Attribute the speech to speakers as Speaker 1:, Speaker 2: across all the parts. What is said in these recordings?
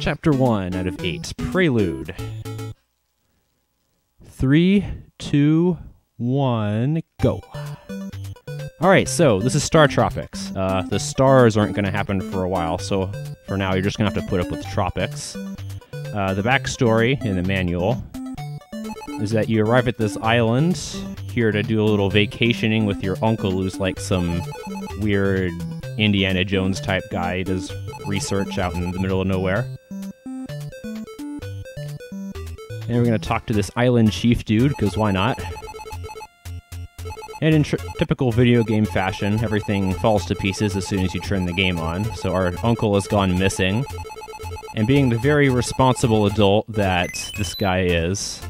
Speaker 1: Chapter 1 out of 8, Prelude. 3, 2, 1, go. Alright, so this is Startropics. The stars aren't going to happen for a while, so for now you're just going to have to put up with tropics. The backstory in the manual is that you arrive at this island here to do a little vacationing with your uncle, who's like some weird Indiana Jones type guy. He does research out in the middle of nowhere. And we're going to talk to this island chief dude, because why not? And in typical video game fashion, everything falls to pieces as soon as you turn the game on. So our uncle has gone missing. And being the very responsible adult that this guy is,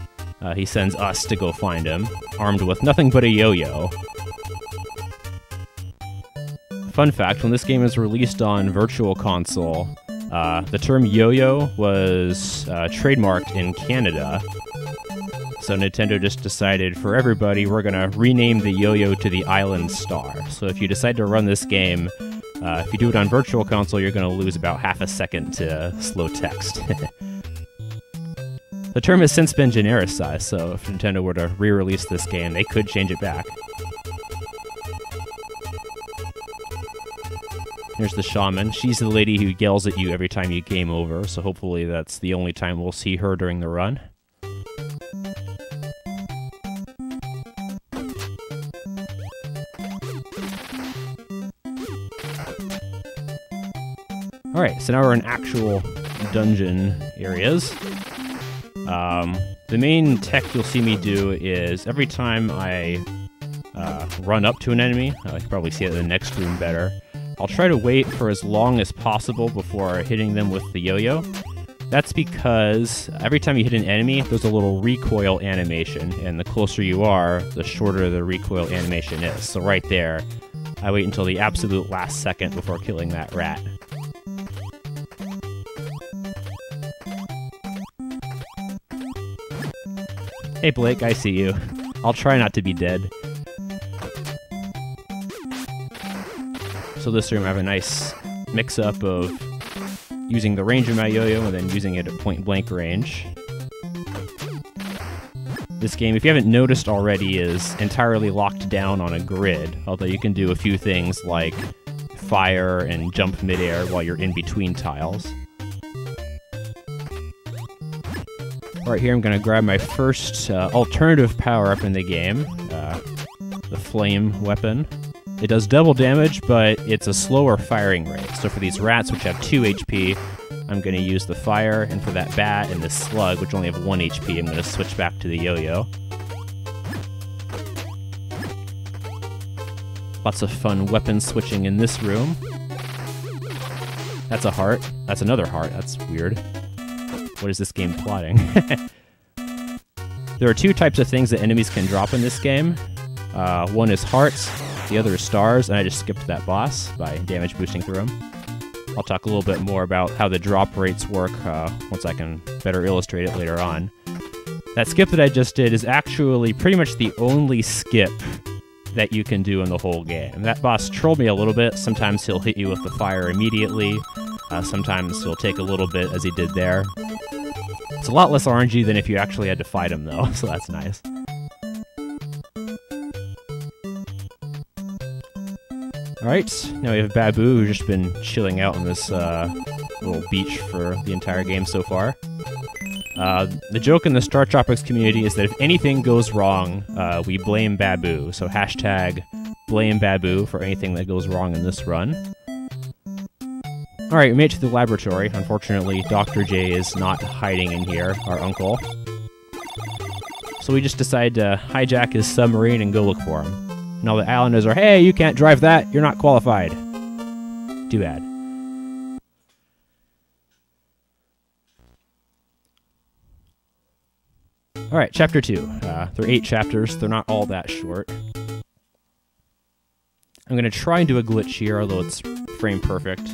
Speaker 1: he sends us to go find him, armed with nothing but a yo-yo. Fun fact, when this game was released on Virtual Console, the term yo-yo was trademarked in Canada. So Nintendo just decided, for everybody, we're gonna rename the yo-yo to the Island Star. So if you decide to run this game, if you do it on Virtual Console, you're gonna lose about half a second to slow text. The term has since been genericized, so if Nintendo were to re-release this game, they could change it back. Here's the shaman. She's the lady who yells at you every time you game over, so hopefully that's the only time we'll see her during the run. Alright, so now we're in actual dungeon areas. The main tech you'll see me do is every time I run up to an enemy, I can probably see it in the next room better, I'll try to wait for as long as possible before hitting them with the yo-yo. That's because every time you hit an enemy, there's a little recoil animation, and the closer you are, the shorter the recoil animation is. So right there, I wait until the absolute last second before killing that rat. Hey Blake, I see you. I'll try not to be dead. So this room I have a nice mix-up of using the range of my yo-yo and then using it at point-blank range. This game, if you haven't noticed already, is entirely locked down on a grid, although you can do a few things like fire and jump midair while you're in between tiles. Alright, here I'm going to grab my first alternative power-up in the game, the flame weapon. It does double damage, but it's a slower firing rate. So for these rats, which have 2 HP, I'm going to use the fire, and for that bat and this slug, which only have 1 HP, I'm going to switch back to the yo-yo. Lots of fun weapon switching in this room. That's a heart. That's another heart. That's weird. What is this game plotting? There are 2 types of things that enemies can drop in this game. One is hearts, the other is stars, and I just skipped that boss by damage boosting through them. I'll talk a little bit more about how the drop rates work once I can better illustrate it later on. That skip that I just did is actually pretty much the only skip that you can do in the whole game. That boss trolled me a little bit. Sometimes he'll hit you with the fire immediately. Sometimes he'll take a little bit, as he did there. It's a lot less RNG than if you actually had to fight him, though, so that's nice. Alright, now we have Babu, who's just been chilling out on this little beach for the entire game so far. The joke in the Startropics community is that if anything goes wrong, we blame Babu. So hashtag blame Babu for anything that goes wrong in this run. Alright, we made it to the laboratory. Unfortunately, Dr. J is not hiding in here, our uncle. So we just decided to hijack his submarine and go look for him. And all the islanders are, hey, you can't drive that, you're not qualified. Too bad. Alright, Chapter 2. There are 8 chapters, they're not all that short. I'm going to try and do a glitch here, although it's frame perfect.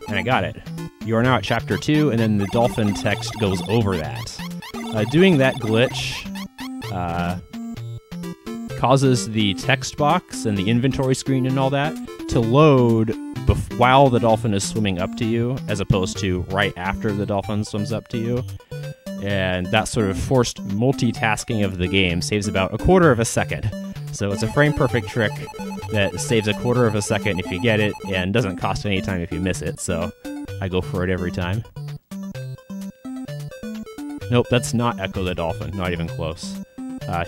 Speaker 1: And I got it. You are now at Chapter 2, and then the dolphin text goes over that. Doing that glitch causes the text box and the inventory screen and all that to load while the dolphin is swimming up to you, as opposed to right after the dolphin swims up to you. And that sort of forced multitasking of the game saves about a quarter of a second. So it's a frame-perfect trick that saves a quarter of a second if you get it, and doesn't cost any time if you miss it, so I go for it every time. Nope, that's not Echo the Dolphin, not even close.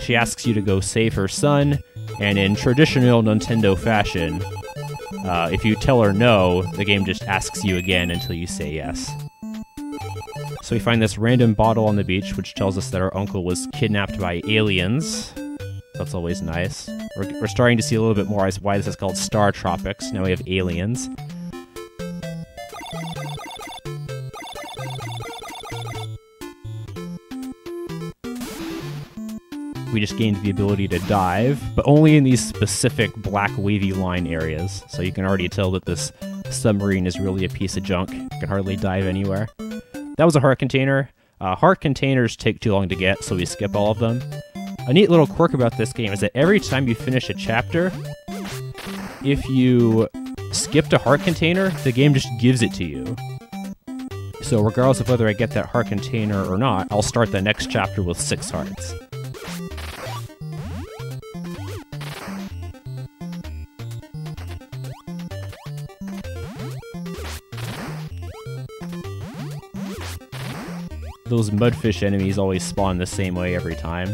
Speaker 1: She asks you to go save her son, and in traditional Nintendo fashion, if you tell her no, the game just asks you again until you say yes. So we find this random bottle on the beach, which tells us that our uncle was kidnapped by aliens. That's always nice. We're starting to see a little bit more why this is called Startropics. Now we have aliens. We just gained the ability to dive, but only in these specific black wavy line areas. So you can already tell that this submarine is really a piece of junk. You can hardly dive anywhere. That was a heart container. Heart containers take too long to get, so we skip all of them. A neat little quirk about this game is that every time you finish a chapter, if you skipped a heart container, the game just gives it to you. So regardless of whether I get that heart container or not, I'll start the next chapter with 6 hearts. Those mudfish enemies always spawn the same way every time.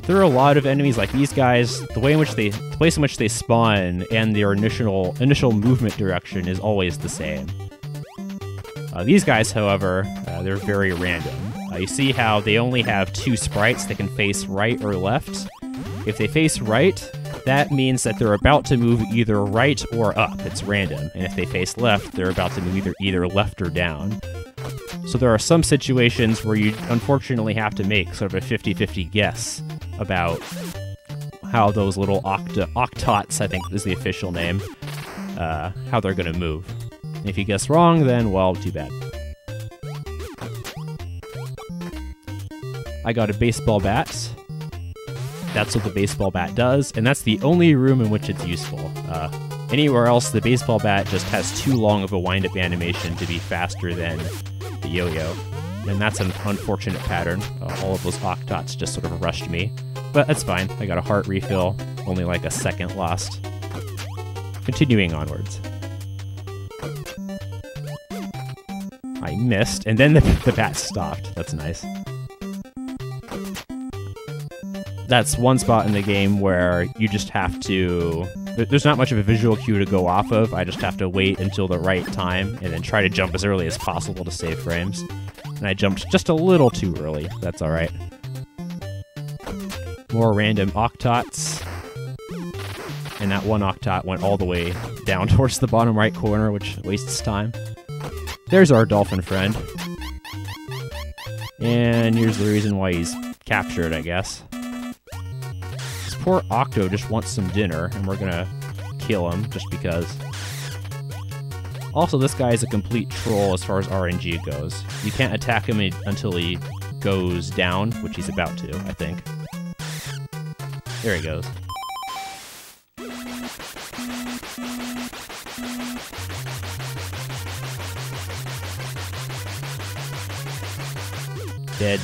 Speaker 1: There are a lot of enemies like these guys. The place in which they spawn and their initial movement direction is always the same. These guys, however, they're very random. You see how they only have 2 sprites that can face right or left. If they face right, that means that they're about to move either right or up. It's random. And if they face left, they're about to move either left or down. So there are some situations where you unfortunately have to make sort of a 50-50 guess about how those little octots, I think is the official name, how they're going to move. And if you guess wrong, then, well, too bad. I got a baseball bat. That's what the baseball bat does, and that's the only room in which it's useful. Anywhere else, the baseball bat just has too long of a wind-up animation to be faster than the yo-yo, and that's an unfortunate pattern. All of those octots just sort of rushed me, but that's fine. I got a heart refill, only like a second lost. Continuing onwards. I missed, and then the bat stopped. That's nice. That's one spot in the game where you just have to... There's not much of a visual cue to go off of. I just have to wait until the right time and then try to jump as early as possible to save frames. And I jumped just a little too early. That's alright. More random octots. And that one octot went all the way down towards the bottom right corner, which wastes time. There's our dolphin friend. And here's the reason why he's captured, I guess. Poor Octo just wants some dinner, and we're gonna kill him just because. Also, this guy is a complete troll as far as RNG goes. You can't attack him until he goes down, which he's about to, I think. There he goes. Dead.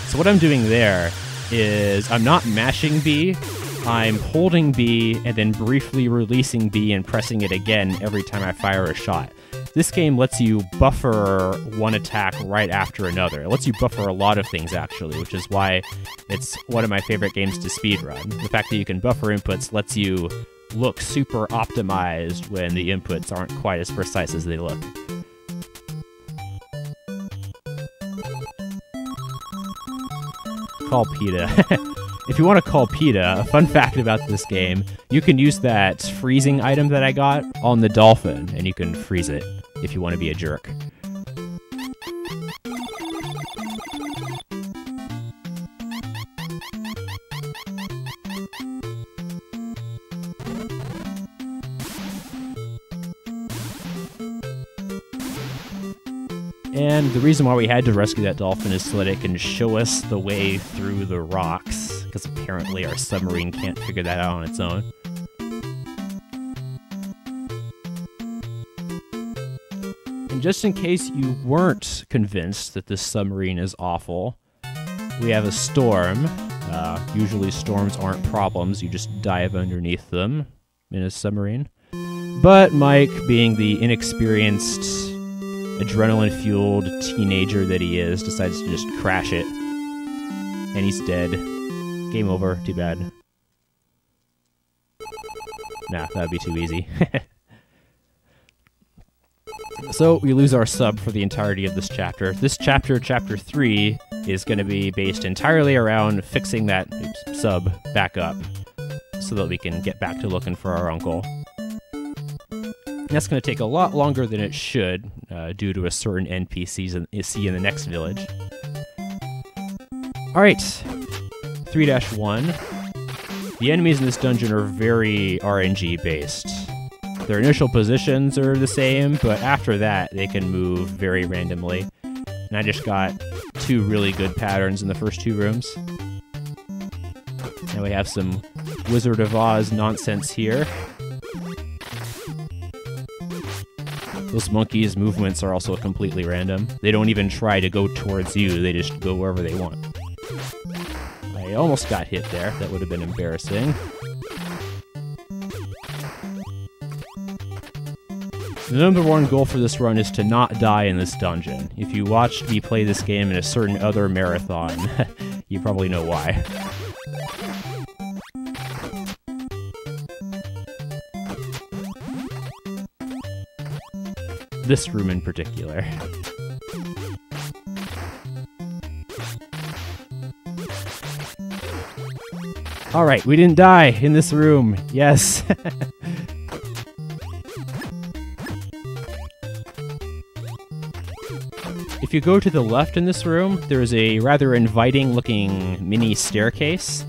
Speaker 1: So what I'm doing there is I'm not mashing B, I'm holding B and then briefly releasing B and pressing it again every time I fire a shot. This game lets you buffer one attack right after another. It lets you buffer a lot of things, actually, which is why it's one of my favorite games to speedrun. The fact that you can buffer inputs lets you look super optimized when the inputs aren't quite as precise as they look. Call PETA. If you want to call PETA, a fun fact about this game, you can use that freezing item that I got on the dolphin, and you can freeze it if you want to be a jerk. And the reason why we had to rescue that dolphin is so that it can show us the way through the rocks, because apparently our submarine can't figure that out on its own. And just in case you weren't convinced that this submarine is awful, we have a storm. Usually storms aren't problems, you just dive underneath them in a submarine. But Mike, being the inexperienced, adrenaline-fueled teenager that he is, decides to just crash it. And he's dead. Game over, too bad. Nah, that'd be too easy. So, we lose our sub for the entirety of this chapter. This chapter, Chapter 3, is going to be based entirely around fixing that sub back up so that we can get back to looking for our uncle. And that's going to take a lot longer than it should, due to a certain NPC in the next village. Alright, 3-1. The enemies in this dungeon are very RNG-based. Their initial positions are the same, but after that, they can move very randomly. And I just got 2 really good patterns in the first 2 rooms. And we have some Wizard of Oz nonsense here. Those monkeys' movements are also completely random. They don't even try to go towards you, they just go wherever they want. I almost got hit there, that would have been embarrassing. The number 1 goal for this run is to not die in this dungeon. If you watched me play this game in a certain other marathon, you probably know why. This room in particular. Alright, we didn't die in this room. Yes. If you go to the left in this room, there is a rather inviting-looking mini staircase,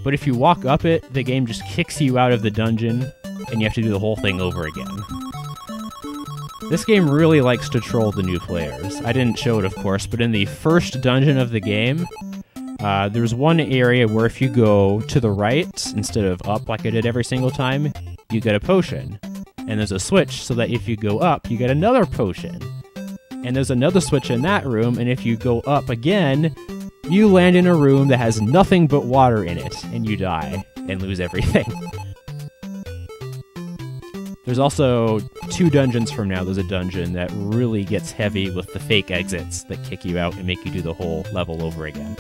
Speaker 1: but if you walk up it, the game just kicks you out of the dungeon, and you have to do the whole thing over again. This game really likes to troll the new players. I didn't show it, of course, but in the first dungeon of the game, there's one area where if you go to the right, instead of up like I did every single time, you get a potion. And there's a switch so that if you go up, you get another potion. And there's another switch in that room, and if you go up again, you land in a room that has nothing but water in it, and you die, and lose everything. There's also 2 dungeons from now, there's a dungeon that really gets heavy with the fake exits that kick you out and make you do the whole level over again.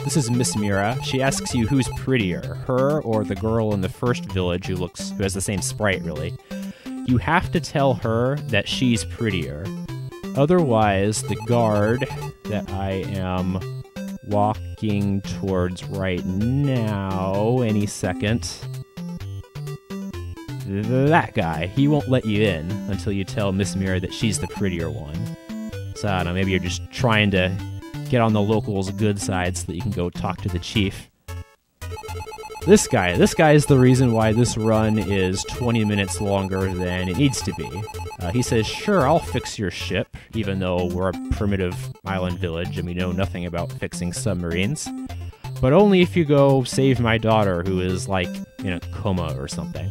Speaker 1: This is Miss Mira. She asks you who's prettier, her or the girl in the first village who has the same sprite, really. You have to tell her that she's prettier. Otherwise, the guard that I am walking towards right now, any second, that guy, he won't let you in until you tell Miss Mira that she's the prettier one. So I don't know, maybe you're just trying to get on the locals' good side so that you can go talk to the chief. This guy is the reason why this run is 20 minutes longer than it needs to be. He says, sure, I'll fix your ship, even though we're a primitive island village and we know nothing about fixing submarines. But only if you go save my daughter, who is, like, in a coma or something.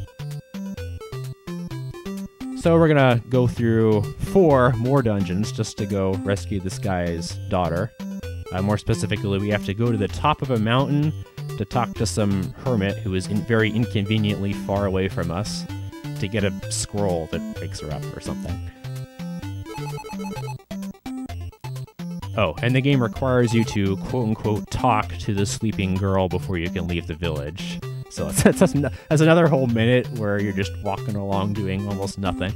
Speaker 1: So we're gonna go through 4 more dungeons just to go rescue this guy's daughter. More specifically, we have to go to the top of a mountain to talk to some hermit who is very inconveniently far away from us to get a scroll that wakes her up or something. Oh, and the game requires you to quote-unquote talk to the sleeping girl before you can leave the village. So that's another whole minute where you're just walking along doing almost nothing.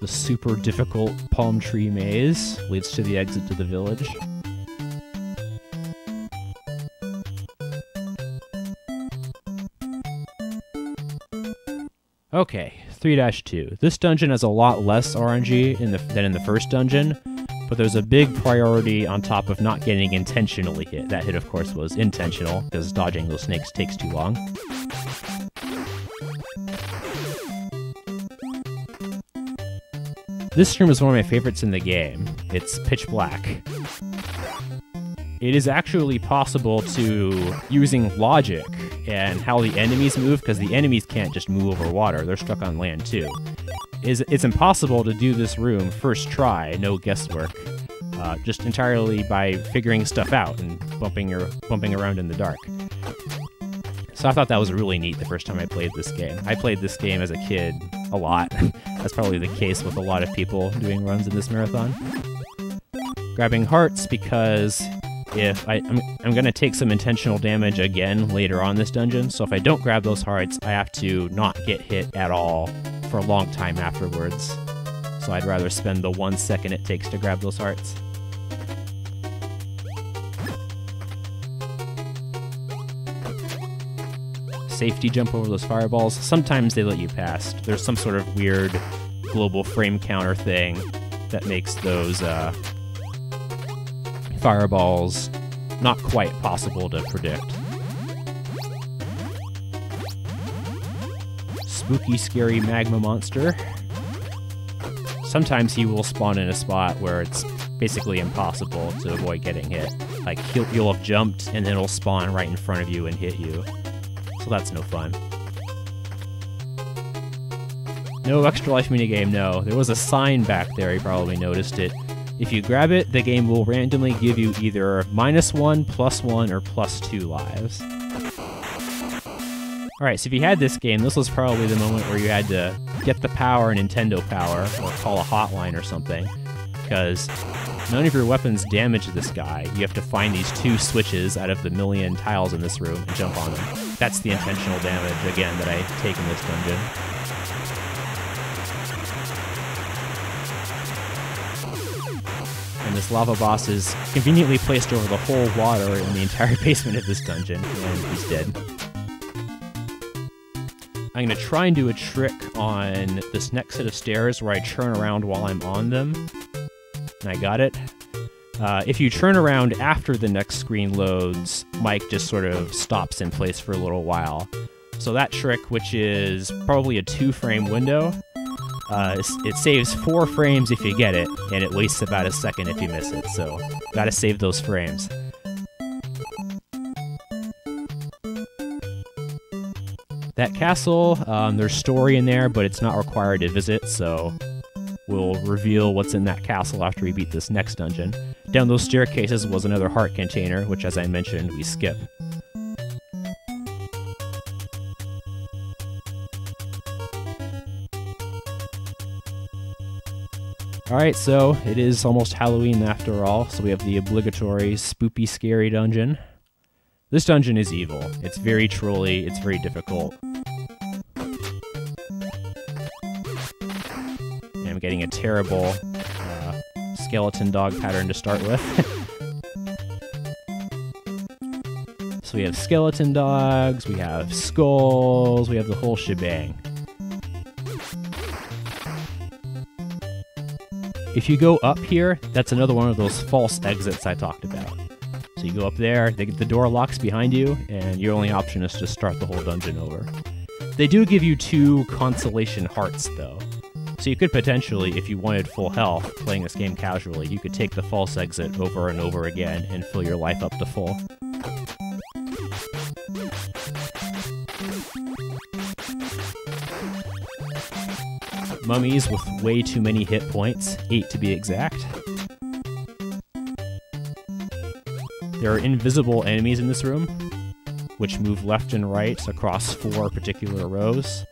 Speaker 1: The super difficult palm tree maze leads to the exit to the village. Okay, 3-2. This dungeon has a lot less RNG than in the first dungeon, but there's a big priority on top of not getting intentionally hit. That hit, of course, was intentional, because dodging those snakes takes too long. This room is one of my favorites in the game. It's pitch black. it is actually possible to, using logic and how the enemies move, because the enemies can't just move over water, they're stuck on land too. It's impossible to do this room first try, no guesswork, just entirely by figuring stuff out and bumping around in the dark. So I thought that was really neat the first time I played this game. I played this game as a kid a lot. That's probably the case with a lot of people doing runs in this marathon. Grabbing hearts because if I'm going to take some intentional damage again later on this dungeon, so if I don't grab those hearts, I have to not get hit at all for a long time afterwards. So I'd rather spend the 1 second it takes to grab those hearts. Safety jump over those fireballs. Sometimes they let you pass. There's some sort of weird global frame counter thing that makes those fireballs not quite possible to predict. Spooky, scary magma monster. Sometimes he will spawn in a spot where it's basically impossible to avoid getting hit. Like, you'll have jumped, and then it'll spawn right in front of you and hit you. So that's no fun. No extra life minigame, no. There was a sign back there, you probably noticed it. If you grab it, the game will randomly give you either -1, +1, or +2 lives. Alright, so if you had this game, this was probably the moment where you had to get the power, Nintendo power, or call a hotline or something, because none of your weapons damage this guy. You have to find these 2 switches out of the million tiles in this room and jump on them. That's the intentional damage, again, that I take in this dungeon. And this lava boss is conveniently placed over the whole water in the entire basement of this dungeon, and he's dead. I'm going to try and do a trick on this next set of stairs where I turn around while I'm on them. And I got it. If you turn around after the next screen loads, Mike just sort of stops in place for a little while. So that trick, which is probably a 2-frame window, it saves 4 frames if you get it, and it wastes about a second if you miss it, so gotta save those frames. That castle, there's story in there, but it's not required to visit, so we'll reveal what's in that castle after we beat this next dungeon. Down those staircases was another heart container, which, as I mentioned, we skip. Alright, so it is almost Halloween after all, so we have the obligatory spoopy scary dungeon. This dungeon is evil. It's very trolly, it's very difficult. And I'm getting a terrible skeleton dog pattern to start with. So we have skeleton dogs, we have skulls, we have the whole shebang. If you go up here, that's another one of those false exits I talked about. So you go up there, the door locks behind you, and your only option is to start the whole dungeon over. They do give you 2 consolation hearts, though. So you could potentially, if you wanted full health, playing this game casually, you could take the false exit over and over again and fill your life up to full. Mummies with way too many hit points, 8 to be exact. There are invisible enemies in this room, which move left and right across 4 particular rows.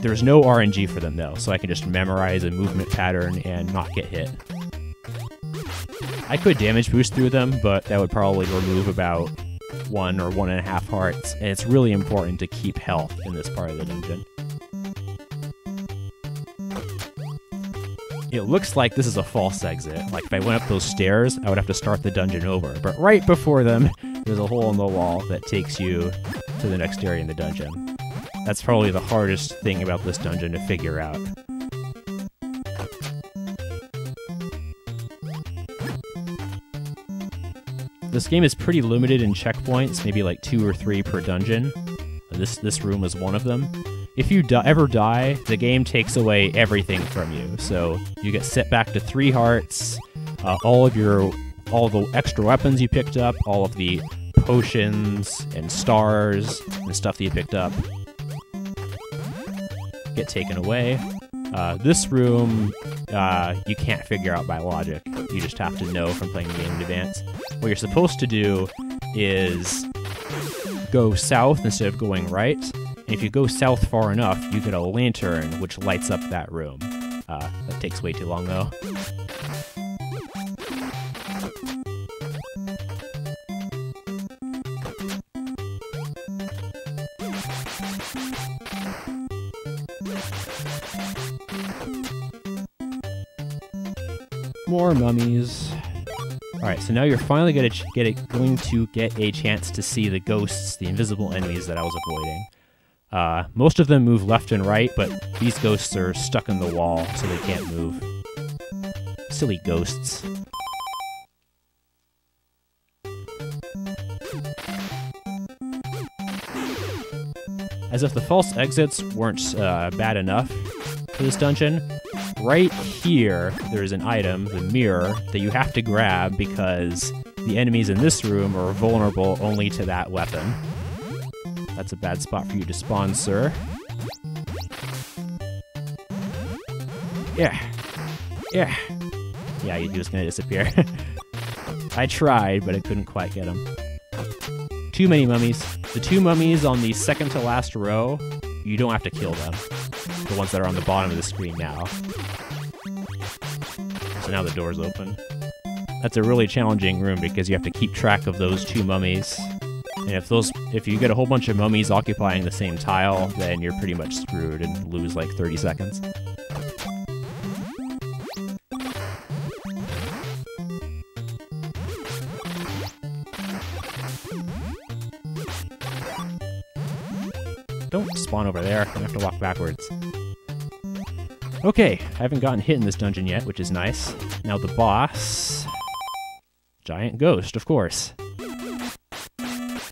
Speaker 1: There's no RNG for them though, so I can just memorize a movement pattern and not get hit. I could damage boost through them, but that would probably remove about 1 or 1.5 hearts, and it's really important to keep health in this part of the dungeon. It looks like this is a false exit. Like, if I went up those stairs, I would have to start the dungeon over. But right before them, there's a hole in the wall that takes you to the next area in the dungeon. That's probably the hardest thing about this dungeon to figure out. This game is pretty limited in checkpoints, maybe like 2 or 3 per dungeon. This room is one of them. If you ever die, the game takes away everything from you. So you get set back to 3 hearts, all of your all the extra weapons you picked up, all of the potions and stars and stuff that you picked up get taken away. This room, you can't figure out by logic. You just have to know from playing the game in advance. What you're supposed to do is go south instead of going right. And if you go south far enough, you get a lantern which lights up that room. That takes way too long, though. More mummies. Alright, so now you're finally going to get a chance to see the ghosts, the invisible enemies that I was avoiding. Most of them move left and right, but these ghosts are stuck in the wall, so they can't move. Silly ghosts. As if the false exits weren't bad enough for this dungeon, right here there's an item, the mirror, that you have to grab because the enemies in this room are vulnerable only to that weapon. That's a bad spot for you to spawn, sir. Yeah. Yeah. Yeah, he was gonna disappear. I tried, but I couldn't quite get him. Too many mummies. The two mummies on the second to last row, you don't have to kill them. The ones that are on the bottom of the screen now. So now the door's open. That's a really challenging room because you have to keep track of those two mummies. And if you get a whole bunch of mummies occupying the same tile, then you're pretty much screwed and lose like 30 seconds. Don't spawn over there. I have to walk backwards. Okay, I haven't gotten hit in this dungeon yet, which is nice. Now the boss... Giant ghost, of course.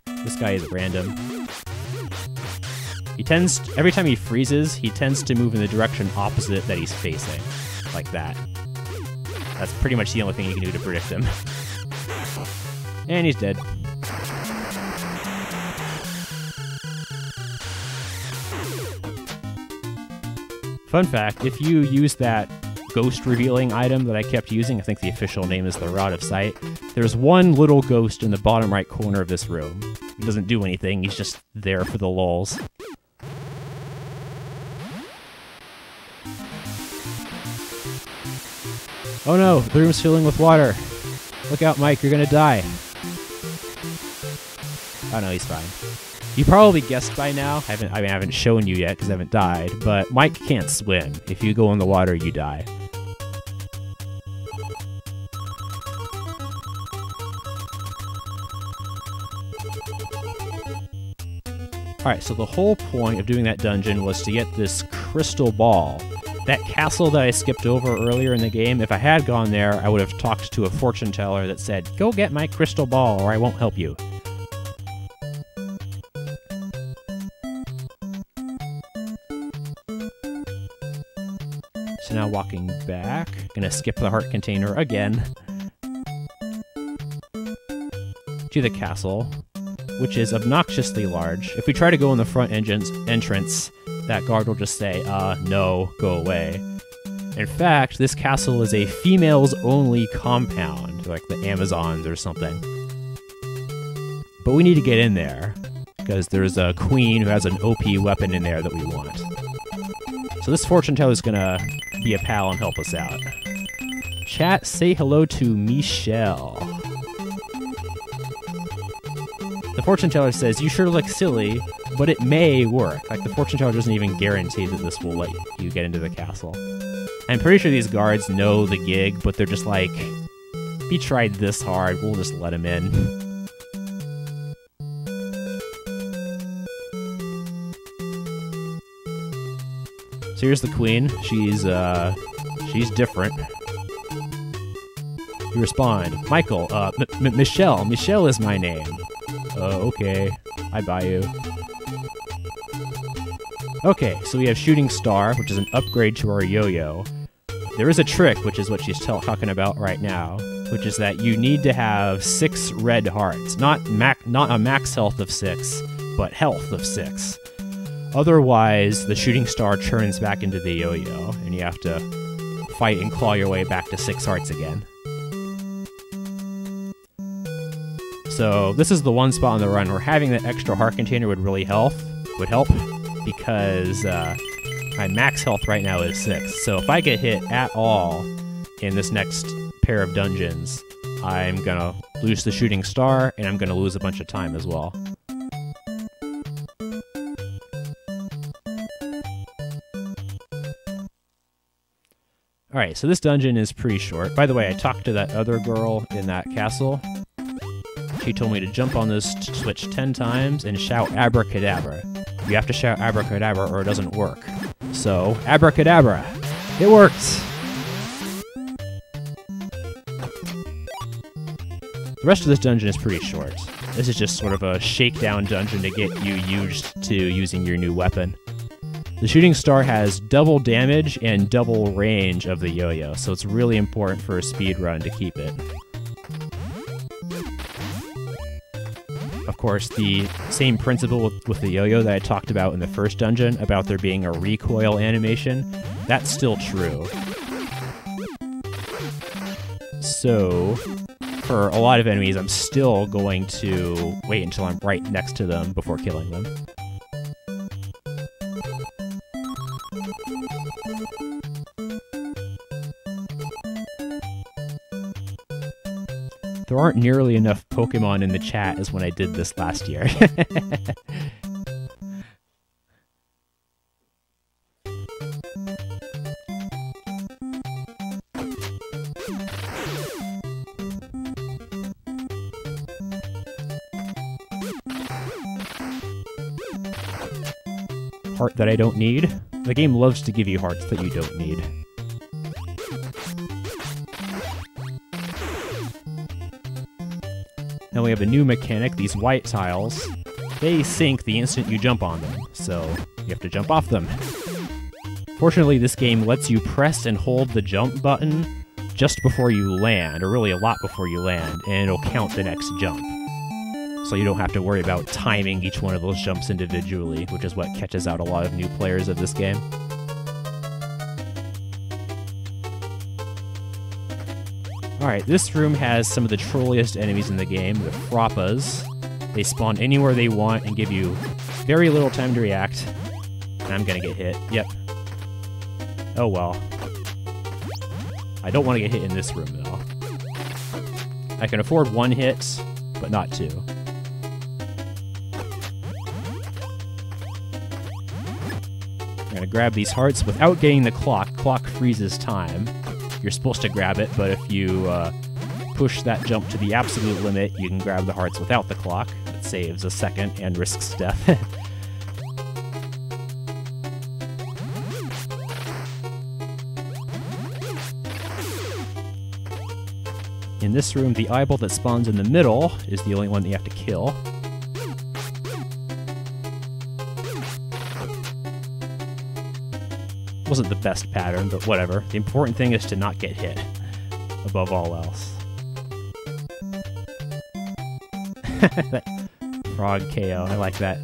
Speaker 1: This guy is random. He tends... Every time he freezes, he tends to move in the direction opposite that he's facing. Like that. That's pretty much the only thing you can do to predict him. And he's dead. Fun fact, if you use that ghost revealing item that I kept using, I think the official name is the Rod of Sight, there's one little ghost in the bottom right corner of this room. He doesn't do anything, he's just there for the lulz. Oh no, the room's filling with water. Look out, Mike, you're gonna die. Oh no, he's fine. You probably guessed by now, I haven't shown you yet because I haven't died, but Mike can't swim. If you go in the water, you die. Alright, so the whole point of doing that dungeon was to get this crystal ball. That castle that I skipped over earlier in the game, if I had gone there, I would have talked to a fortune teller that said, "Go get my crystal ball or I won't help you." So now walking back, gonna skip the heart container again to the castle, which is obnoxiously large. If we try to go in the front entrance, that guard will just say, no, go away. In fact, this castle is a females-only compound, like the Amazons or something. But we need to get in there, because there's a queen who has an OP weapon in there that we want. So this fortune teller is gonna be a pal and help us out. Chat, say hello to Michelle. The fortune teller says, "You sure look silly, but it may work." Like, the fortune teller doesn't even guarantee that this will let you get into the castle. I'm pretty sure these guards know the gig, but they're just like, if he tried this hard, we'll just let him in. So here's the queen. She's different. You respond, "Michael, Michelle. Michelle is my name." Okay. I buy you. Okay, so we have Shooting Star, which is an upgrade to our yo-yo. There is a trick, which is what she's talking about right now, which is that you need to have 6 red hearts. Not a max health of 6, but health of 6. Otherwise, the shooting star turns back into the yo-yo, and you have to fight and claw your way back to 6 hearts again. So this is the one spot on the run where having that extra heart container would really help, because my max health right now is 6. So if I get hit at all in this next pair of dungeons, I'm gonna lose the shooting star, and I'm gonna lose a bunch of time as well. Alright, so this dungeon is pretty short. By the way, I talked to that other girl in that castle. She told me to jump on this switch 10 times and shout abracadabra. You have to shout abracadabra or it doesn't work. So, abracadabra! It worked! The rest of this dungeon is pretty short. This is just sort of a shakedown dungeon to get you used to using your new weapon. The shooting star has double damage and double range of the yo-yo, so it's really important for a speedrun to keep it. Of course, the same principle with the yo-yo that I talked about in the first dungeon, about there being a recoil animation, that's still true. So, for a lot of enemies, I'm still going to wait until I'm right next to them before killing them. There aren't nearly enough Pokemon in the chat as when I did this last year. Heart that I don't need. The game loves to give you hearts that you don't need. Now we have a new mechanic, these white tiles. They sink the instant you jump on them, so you have to jump off them. Fortunately, this game lets you press and hold the jump button just before you land, or really a lot before you land, and it'll count the next jump. So you don't have to worry about timing each one of those jumps individually, which is what catches out a lot of new players of this game. Alright, this room has some of the trolliest enemies in the game, the Frappas. They spawn anywhere they want and give you very little time to react. And I'm gonna get hit. Yep. Oh well. I don't want to get hit in this room, though. I can afford 1 hit, but not 2. I'm gonna grab these hearts without getting the clock. Clock freezes time. You're supposed to grab it, but if you push that jump to the absolute limit, you can grab the hearts without the clock. It saves a second and risks death. In this room, the eyeball that spawns in the middle is the only one that you have to kill. Wasn't the best pattern, but whatever. The important thing is to not get hit, above all else. That frog KO, I like that.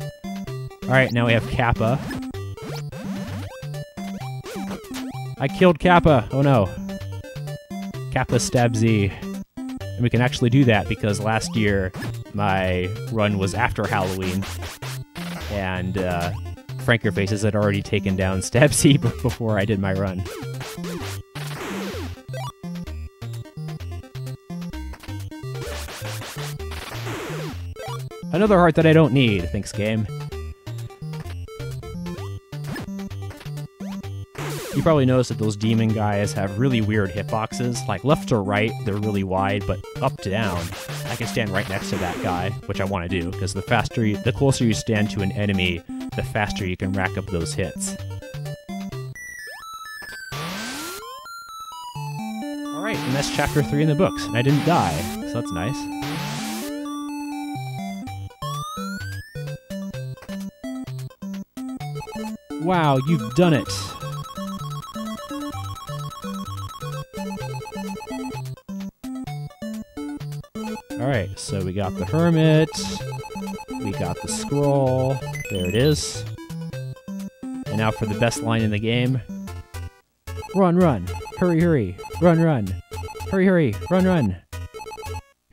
Speaker 1: Alright, now we have Kappa. I killed Kappa! Oh no. Kappa stab Z. And we can actually do that because last year my run was after Halloween, and Frankerfaces had already taken down Stab C before I did my run. Another heart that I don't need, thanks game. You probably noticed that those demon guys have really weird hitboxes. Like left to right, they're really wide, but up to down, I can stand right next to that guy, which I want to do, because the closer you stand to an enemy, the faster you can rack up those hits. Alright, and that's chapter 3 in the books, and I didn't die, so that's nice. Wow, you've done it! Alright, so we got the hermit, we got the scroll, there it is. And now for the best line in the game. Run, run, hurry, hurry, run, run, hurry, hurry, run, run.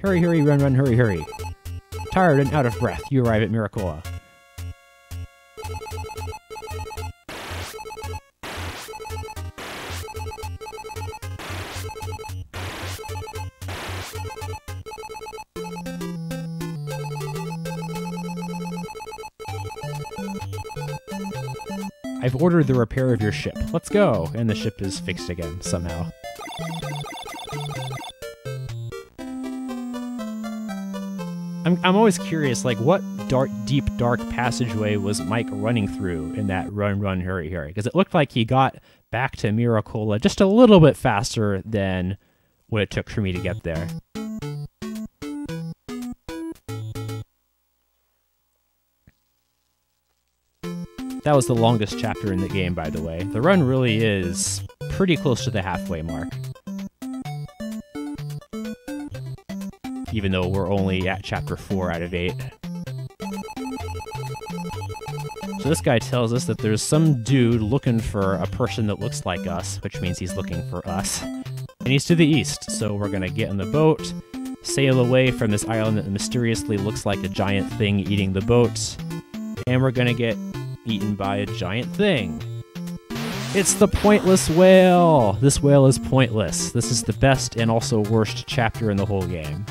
Speaker 1: Hurry, hurry, run, run, hurry, hurry. Tired and out of breath, you arrive at Miracola. I've ordered the repair of your ship. Let's go! And the ship is fixed again, somehow. I'm always curious, like, what deep, dark passageway was Mike running through in that run, run, hurry, hurry? Because it looked like he got back to Miracola just a little bit faster than what it took for me to get there. That was the longest chapter in the game, by the way. The run really is pretty close to the halfway mark. Even though we're only at chapter 4 out of 8. So this guy tells us that there's some dude looking for a person that looks like us, which means he's looking for us. And he's to the east, so we're gonna get in the boat, sail away from this island that mysteriously looks like a giant thing eating the boat, and we're gonna get eaten by a giant thing. It's the pointless whale! This whale is pointless. This is the best and also worst chapter in the whole game.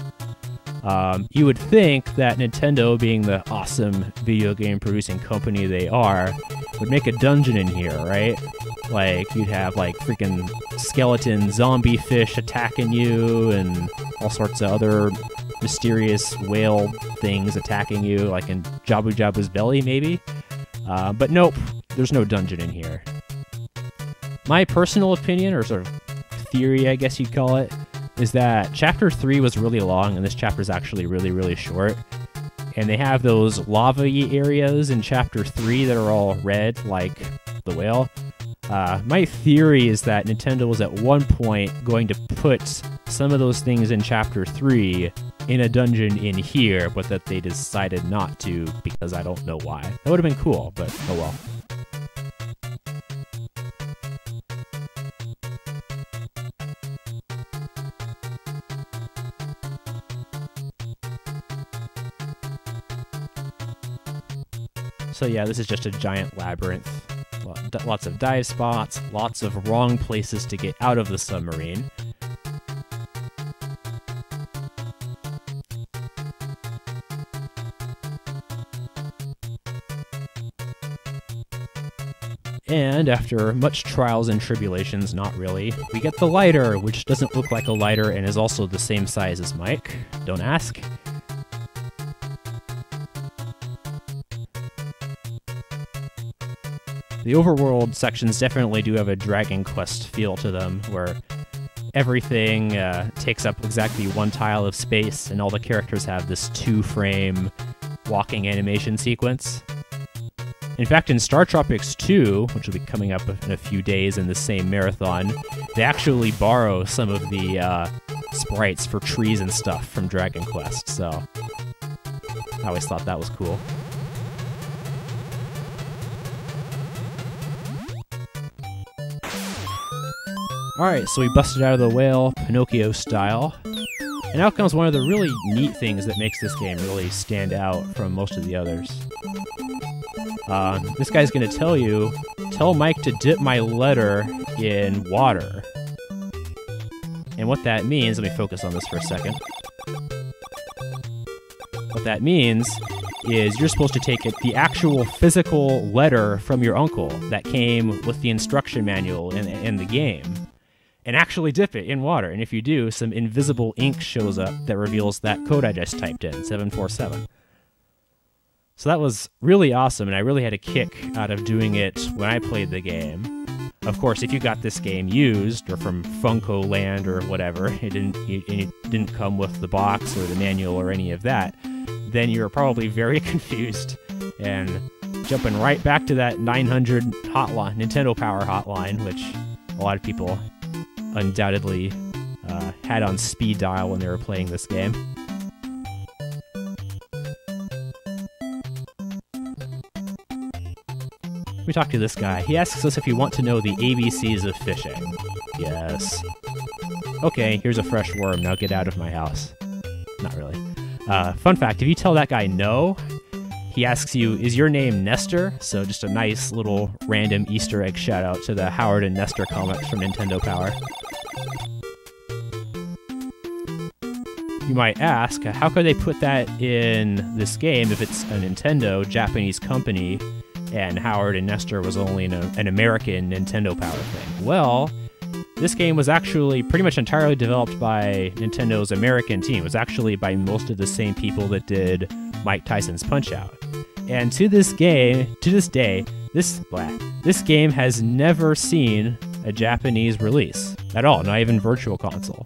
Speaker 1: You would think that Nintendo, being the awesome video game producing company they are, would make a dungeon in here, right? Like, you'd have, like, freaking skeleton zombie fish attacking you, and all sorts of other mysterious whale things attacking you, like in Jabu Jabu's belly, maybe? But nope, there's no dungeon in here. My personal opinion, or sort of theory, I guess you'd call it, is that Chapter 3 was really long, and this chapter is actually really, really short. And they have those lava-y areas in Chapter 3 that are all red, like the whale. My theory is that Nintendo was at one point going to put some of those things in Chapter 3 in a dungeon in here, but that they decided not to because I don't know why. That would have been cool, but oh well. So yeah, this is just a giant labyrinth. Lots of dive spots, lots of wrong places to get out of the submarine. And after much trials and tribulations, not really, we get the lighter, which doesn't look like a lighter and is also the same size as Mike. Don't ask. The overworld sections definitely do have a Dragon Quest feel to them, where everything takes up exactly one tile of space, and all the characters have this 2-frame walking animation sequence. In fact, in Startropics 2, which will be coming up in a few days in the same marathon, they actually borrow some of the sprites for trees and stuff from Dragon Quest, so I always thought that was cool. Alright, so we busted out of the whale, Pinocchio style. And out comes one of the really neat things that makes this game really stand out from most of the others. This guy's gonna tell Mike to dip my letter in water. And what that means, let me focus on this for a second. What that means is you're supposed to take the actual physical letter from your uncle that came with the instruction manual in the game, and actually dip it in water. And if you do, some invisible ink shows up that reveals that code I just typed in, 747. So that was really awesome, and I really had a kick out of doing it when I played the game. Of course, if you got this game used, or from Funko Land or whatever, it didn't come with the box or the manual or any of that, then you're probably very confused and jumping right back to that 900 hotline, Nintendo Power hotline, which a lot of people undoubtedly had on speed dial when they were playing this game. Let me talk to this guy. He asks us if we want to know the ABCs of fishing. Yes. Okay, here's a fresh worm. Now get out of my house. Not really. Fun fact, if you tell that guy no, he asks you, is your name Nestor? So just a nice little random Easter egg shout out to the Howard and Nestor comics from Nintendo Power. You might ask, how could they put that in this game if it's a Nintendo Japanese company and Howard and Nestor was only an American Nintendo Power thing? Well, this game was actually pretty much entirely developed by Nintendo's American team. It was actually by most of the same people that did Mike Tyson's Punch-Out! And to this day, this game has never seen a Japanese release at all, not even Virtual Console.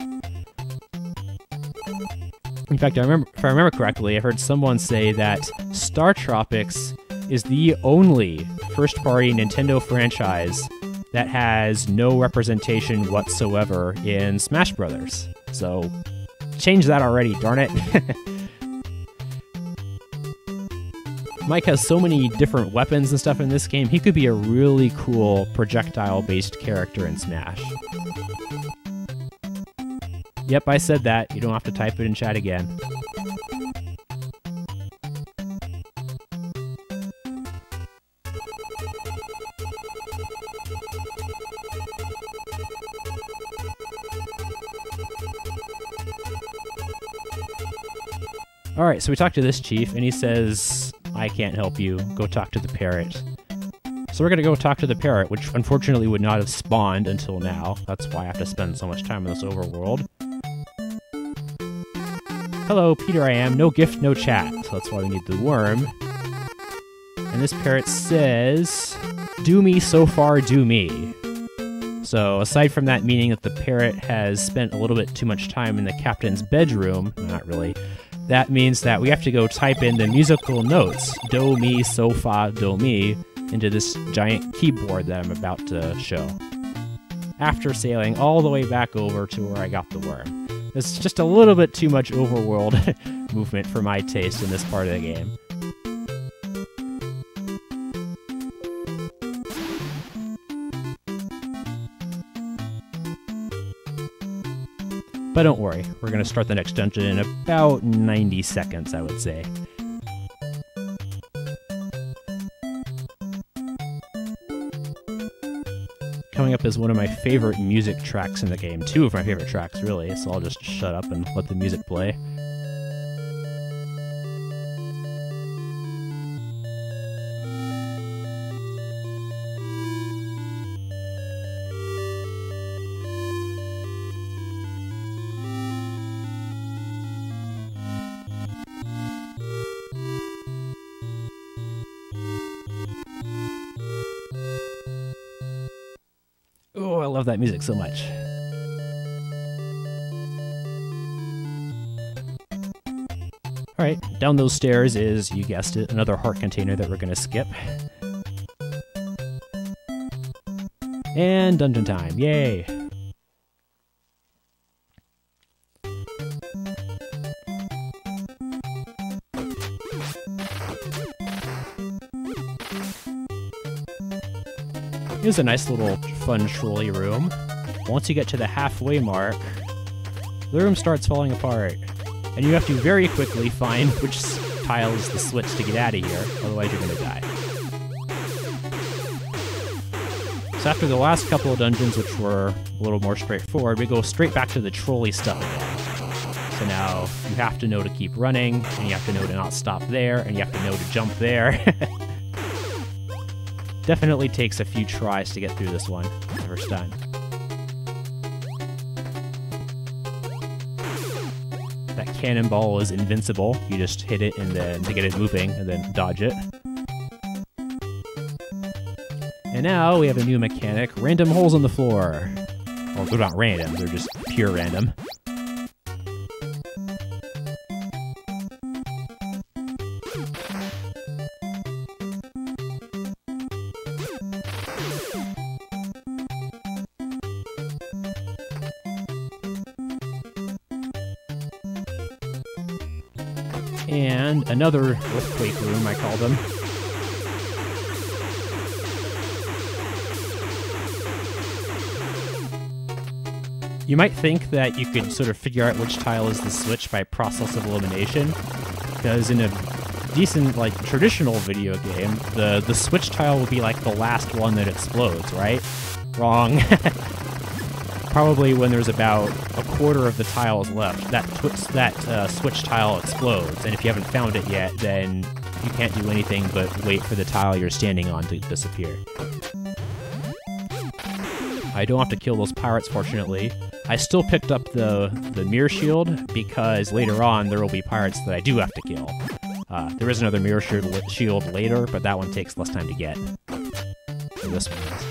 Speaker 1: In fact, if I remember correctly, I heard someone say that Startropics is the only first-party Nintendo franchise that has no representation whatsoever in Smash Brothers. So, change that already, darn it. Mike has so many different weapons and stuff in this game, he could be a really cool projectile-based character in Smash. Yep, I said that. You don't have to type it in chat again. Alright, so we talked to this chief, and he says, I can't help you. Go talk to the parrot. So we're gonna go talk to the parrot, which unfortunately would not have spawned until now. That's why I have to spend so much time in this overworld. Hello, Peter I am. No gift, no chat. So that's why we need the worm. And this parrot says, do me so far, do me. So aside from that meaning that the parrot has spent a little bit too much time in the captain's bedroom, not really, that means that we have to go type in the musical notes, do, mi, so, fa, do, mi, into this giant keyboard that I'm about to show. After sailing all the way back over to where I got the worm. It's just a little bit too much overworld movement for my taste in this part of the game. But don't worry, we're going to start the next dungeon in about 90 seconds, I would say. Coming up is one of my favorite music tracks in the game. Two of my favorite tracks, really, so I'll just shut up and let the music play. Oh, I love that music so much. Alright, down those stairs is, you guessed it, another heart container that we're gonna skip. And dungeon time, yay! Here's a nice little fun trolley room. Once you get to the halfway mark, the room starts falling apart. And you have to very quickly find which tile is the switch to get out of here, otherwise you're gonna die. So after the last couple of dungeons, which were a little more straightforward, we go straight back to the trolley stuff again. So now you have to know to keep running, and you have to know to not stop there, and you have to know to jump there. Definitely takes a few tries to get through this one the first time. That cannonball is invincible. You just hit it and then to get it moving and then dodge it. And now we have a new mechanic, random holes on the floor. Well, they're not random, they're just pure random. And another earthquake room, I call them. You might think that you could sort of figure out which tile is the switch by process of elimination, because in a decent, like, traditional video game, the switch tile will be like the last one that explodes, right? Wrong. Probably when there's about a quarter of the tiles left, that switch tile explodes, and if you haven't found it yet, then you can't do anything but wait for the tile you're standing on to disappear. I don't have to kill those pirates, fortunately. I still picked up the mirror shield, because later on there will be pirates that I do have to kill. There is another mirror shield later, but that one takes less time to get. So this one is.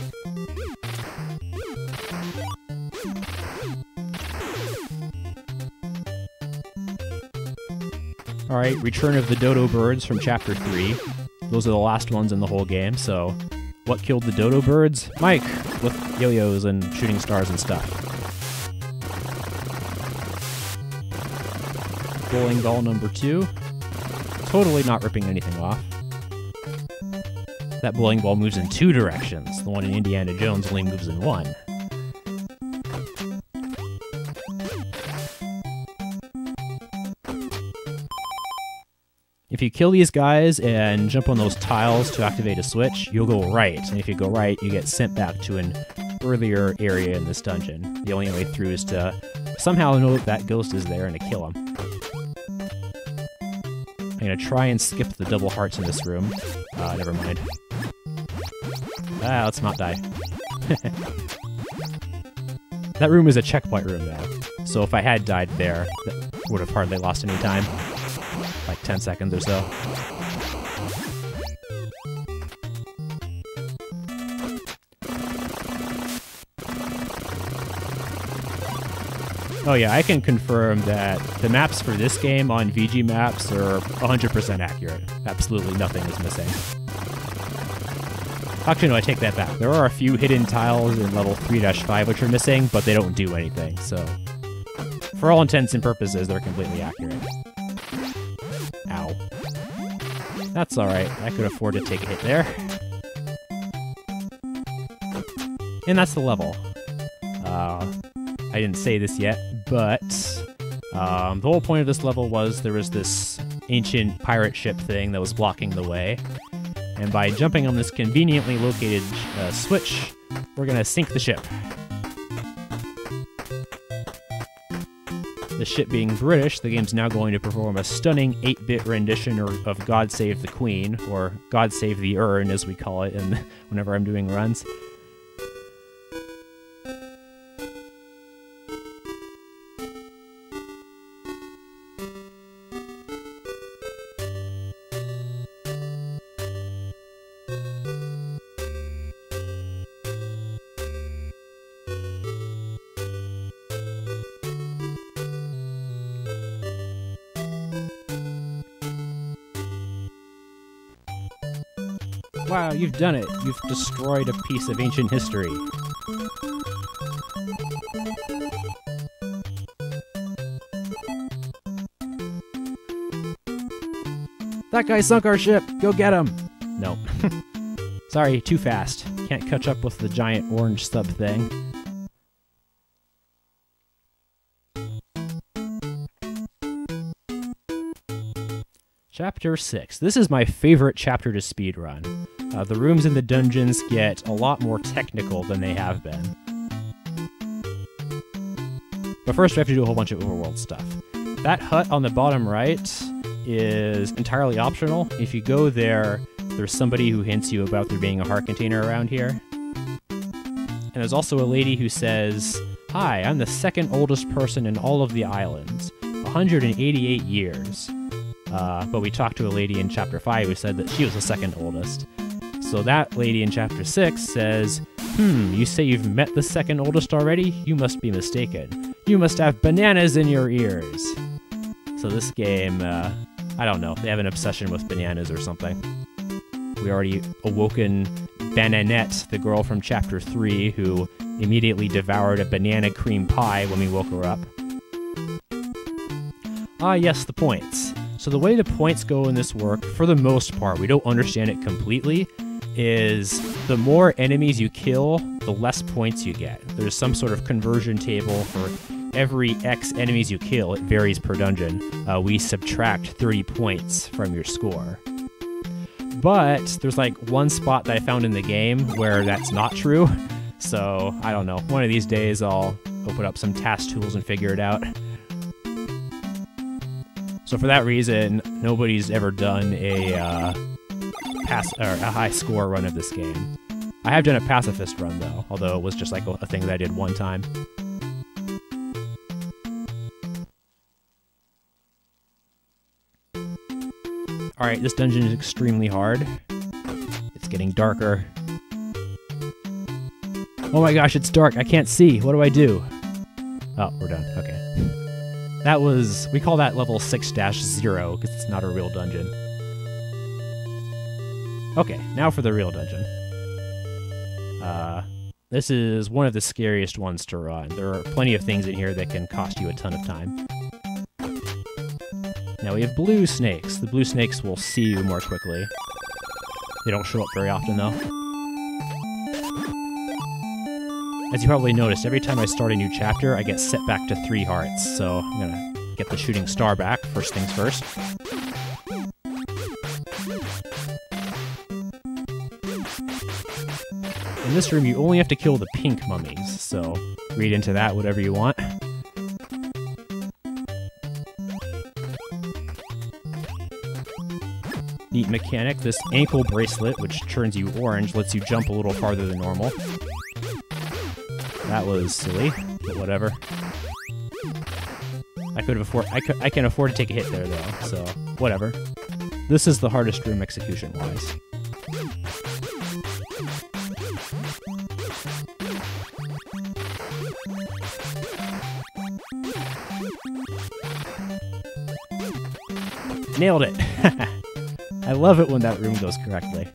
Speaker 1: Alright, Return of the Dodo Birds from Chapter 3. Those are the last ones in the whole game, so what killed the dodo birds? Mike, with yo-yos and shooting stars and stuff. Bowling ball number 2. Totally not ripping anything off. That bowling ball moves in 2 directions. The one in Indiana Jones only moves in 1. If you kill these guys and jump on those tiles to activate a switch, you'll go right. And if you go right, you get sent back to an earlier area in this dungeon. The only way through is to somehow know that ghost is there and to kill him. I'm gonna try and skip the double hearts in this room. Never mind. Let's not die. That room is a checkpoint room though, so if I had died there, that would have hardly lost any time. Like 10 seconds or so. Oh yeah, I can confirm that the maps for this game on VG Maps are 100% accurate. Absolutely nothing is missing. Actually, no, I take that back. There are a few hidden tiles in level 3-5 which are missing, but they don't do anything, so for all intents and purposes, they're completely accurate. Ow. That's alright, I could afford to take a hit there. And that's the level. I didn't say this yet, but the whole point of this level was there was this ancient pirate ship thing that was blocking the way, and by jumping on this conveniently located switch, we're gonna sink the ship. The ship being British, the game's now going to perform a stunning 8-bit rendition of God Save the Queen, or God Save the Urn as we call it whenever I'm doing runs. Wow, you've done it! You've destroyed a piece of ancient history. That guy sunk our ship! Go get him! No. Sorry, too fast. Can't catch up with the giant orange stub thing. Chapter 6. This is my favorite chapter to speedrun. The rooms in the dungeons get a lot more technical than they have been. But first we have to do a whole bunch of overworld stuff. That hut on the bottom right is entirely optional. If you go there, there's somebody who hints you about there being a heart container around here. And there's also a lady who says, "Hi, I'm the second oldest person in all of the islands. 188 years. But we talked to a lady in Chapter 5 who said that she was the second oldest. So that lady in Chapter 6 says, you say you've met the second oldest already? You must be mistaken. You must have bananas in your ears." So this game, I don't know, they have an obsession with bananas or something. We already awoken Bananette, the girl from Chapter 3, who immediately devoured a banana cream pie when we woke her up. Ah yes, the points. So the way the points go in this work, for the most part, we don't understand it completely, is the more enemies you kill, the less points you get. There's some sort of conversion table for every X enemies you kill. It varies per dungeon. We subtract 30 points from your score. But there's like one spot that I found in the game where that's not true. So, I don't know. One of these days I'll open up some task tools and figure it out. So for that reason, nobody's ever done a high score run of this game. I have done a pacifist run though, although it was just like a thing that I did one time. Alright, this dungeon is extremely hard. It's getting darker. Oh my gosh, it's dark. I can't see. What do I do? Oh, we're done. Okay. That was... we call that level 6-0, because it's not a real dungeon. Okay, now for the real dungeon. This is one of the scariest ones to run. There are plenty of things in here that can cost you a ton of time. Now we have blue snakes. The blue snakes will see you more quickly. They don't show up very often, though. As you probably noticed, every time I start a new chapter, I get set back to 3 hearts, so I'm gonna get the shooting star back, first things first. In this room, you only have to kill the pink mummies, so read into that whatever you want. Neat mechanic, this ankle bracelet, which turns you orange, lets you jump a little farther than normal. That was silly, but whatever. I can afford to take a hit there though, so whatever. This is the hardest room execution-wise. Nailed it! I love it when that room goes correctly.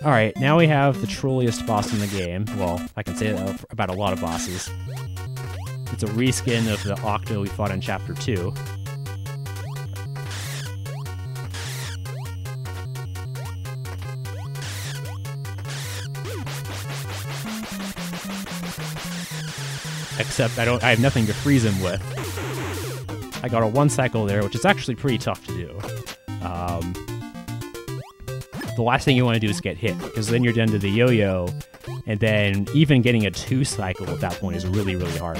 Speaker 1: Alright, now we have the trolliest boss in the game. Well, I can say that about a lot of bosses. It's a reskin of the Octo we fought in Chapter 2. Except I have nothing to freeze him with. I got a 1 cycle there, which is actually pretty tough to do. The last thing you want to do is get hit, because then you're down to the yo-yo, and then even getting a 2 cycle at that point is really, really hard.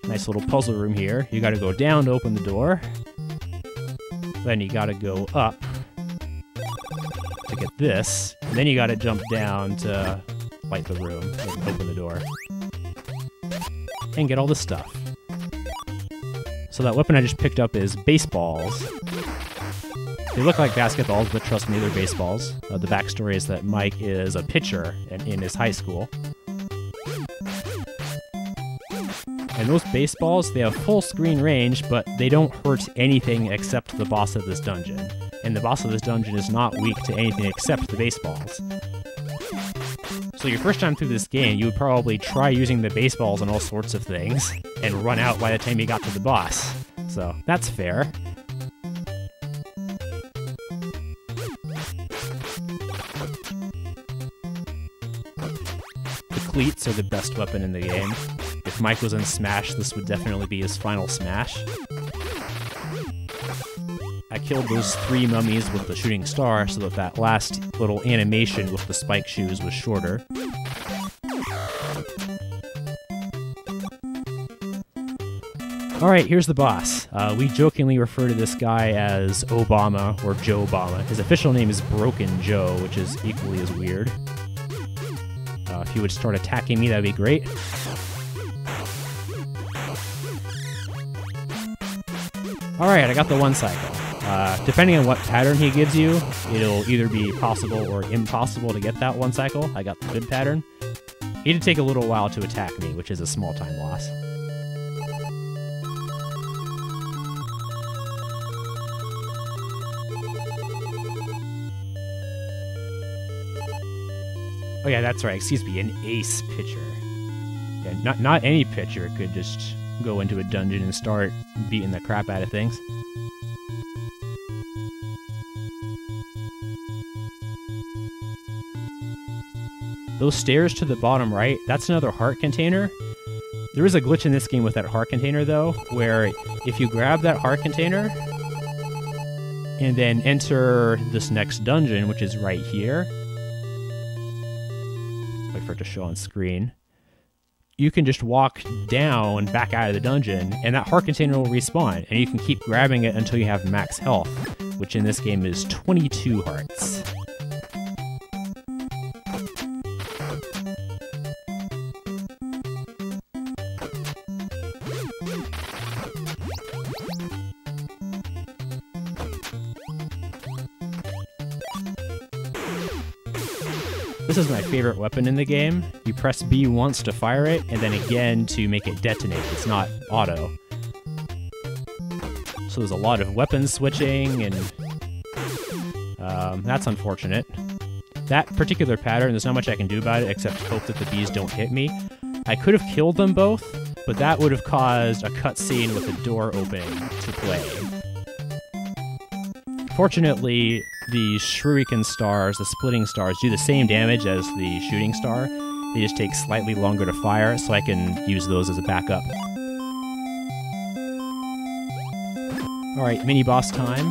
Speaker 1: Nice little puzzle room here. You gotta go down to open the door. Then you gotta go up to get this, and then you gotta jump down to light the room and open the door. And get all the stuff. So that weapon I just picked up is baseballs. They look like basketballs, but trust me, they're baseballs. The backstory is that Mike is a pitcher in his high school. And those baseballs, they have full screen range, but they don't hurt anything except the boss of this dungeon. And the boss of this dungeon is not weak to anything except the baseballs. So your first time through this game, you would probably try using the baseballs on all sorts of things, and run out by the time you got to the boss. So, that's fair. The cleats are the best weapon in the game. If Mike was in Smash, this would definitely be his final smash. I killed those 3 mummies with the shooting star so that last little animation with the spike shoes was shorter. Alright, here's the boss. We jokingly refer to this guy as Obama, or Joe Obama. His official name is Broken Joe, which is equally as weird. If he would start attacking me, that'd be great. Alright, I got the 1 cycle. Depending on what pattern he gives you, it'll either be possible or impossible to get that 1 cycle. I got the good pattern. He did take a little while to attack me, which is a small time loss. Oh yeah, that's right. Excuse me, an ace pitcher. Yeah, not any pitcher could just go into a dungeon and start beating the crap out of things. Those stairs to the bottom right, that's another heart container. There is a glitch in this game with that heart container, though, where if you grab that heart container and then enter this next dungeon, which is right here, wait for it to show on screen, you can just walk down back out of the dungeon, and that heart container will respawn, and you can keep grabbing it until you have max health, which in this game is 22 hearts. This is my favorite weapon in the game. You press B once to fire it, and then again to make it detonate. It's not auto. So there's a lot of weapon switching, and that's unfortunate. That particular pattern, there's not much I can do about it except hope that the bees don't hit me. I could have killed them both, but that would have caused a cutscene with a door opening to play. Fortunately, the shuriken stars, the splitting stars, do the same damage as the shooting star. They just take slightly longer to fire, so I can use those as a backup. Alright, mini-boss time.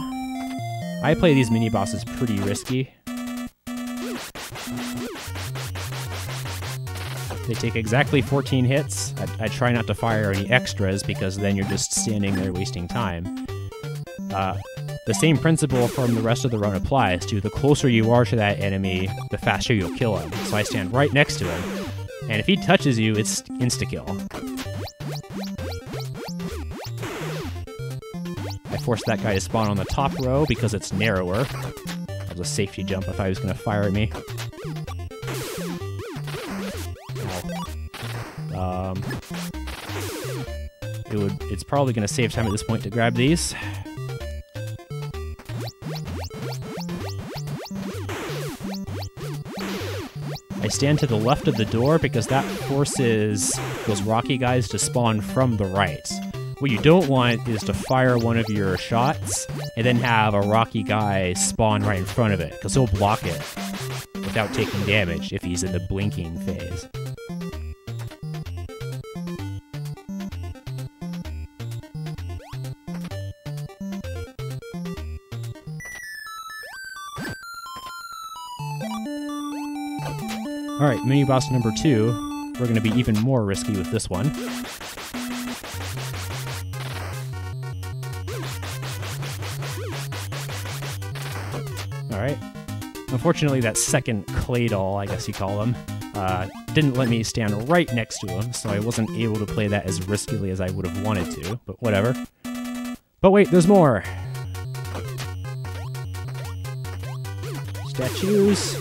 Speaker 1: I play these mini-bosses pretty risky. They take exactly 14 hits. I try not to fire any extras, because then you're just standing there wasting time. The same principle from the rest of the run applies to the closer you are to that enemy, the faster you'll kill him. So I stand right next to him, and if he touches you, it's insta-kill. I forced that guy to spawn on the top row because it's narrower. That was a safety jump if I was going to fire at me. It's probably going to save time at this point to grab these. I stand to the left of the door because that forces those rocky guys to spawn from the right. What you don't want is to fire one of your shots and then have a rocky guy spawn right in front of it, because he'll block it without taking damage if he's in the blinking phase. Alright, mini-boss number 2. We're going to be even more risky with this one. Alright. Unfortunately, that second clay doll, I guess you call him, didn't let me stand right next to him, so I wasn't able to play that as riskily as I would have wanted to, but whatever. But wait, there's more! Statues,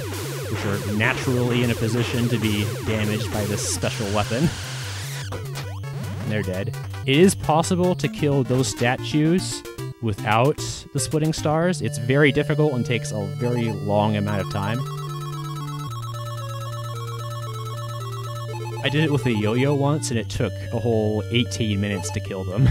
Speaker 1: which are naturally in a position to be damaged by this special weapon. And they're dead. It is possible to kill those statues without the splitting stars. It's very difficult and takes a very long amount of time. I did it with a yo-yo once, and it took a whole 18 minutes to kill them.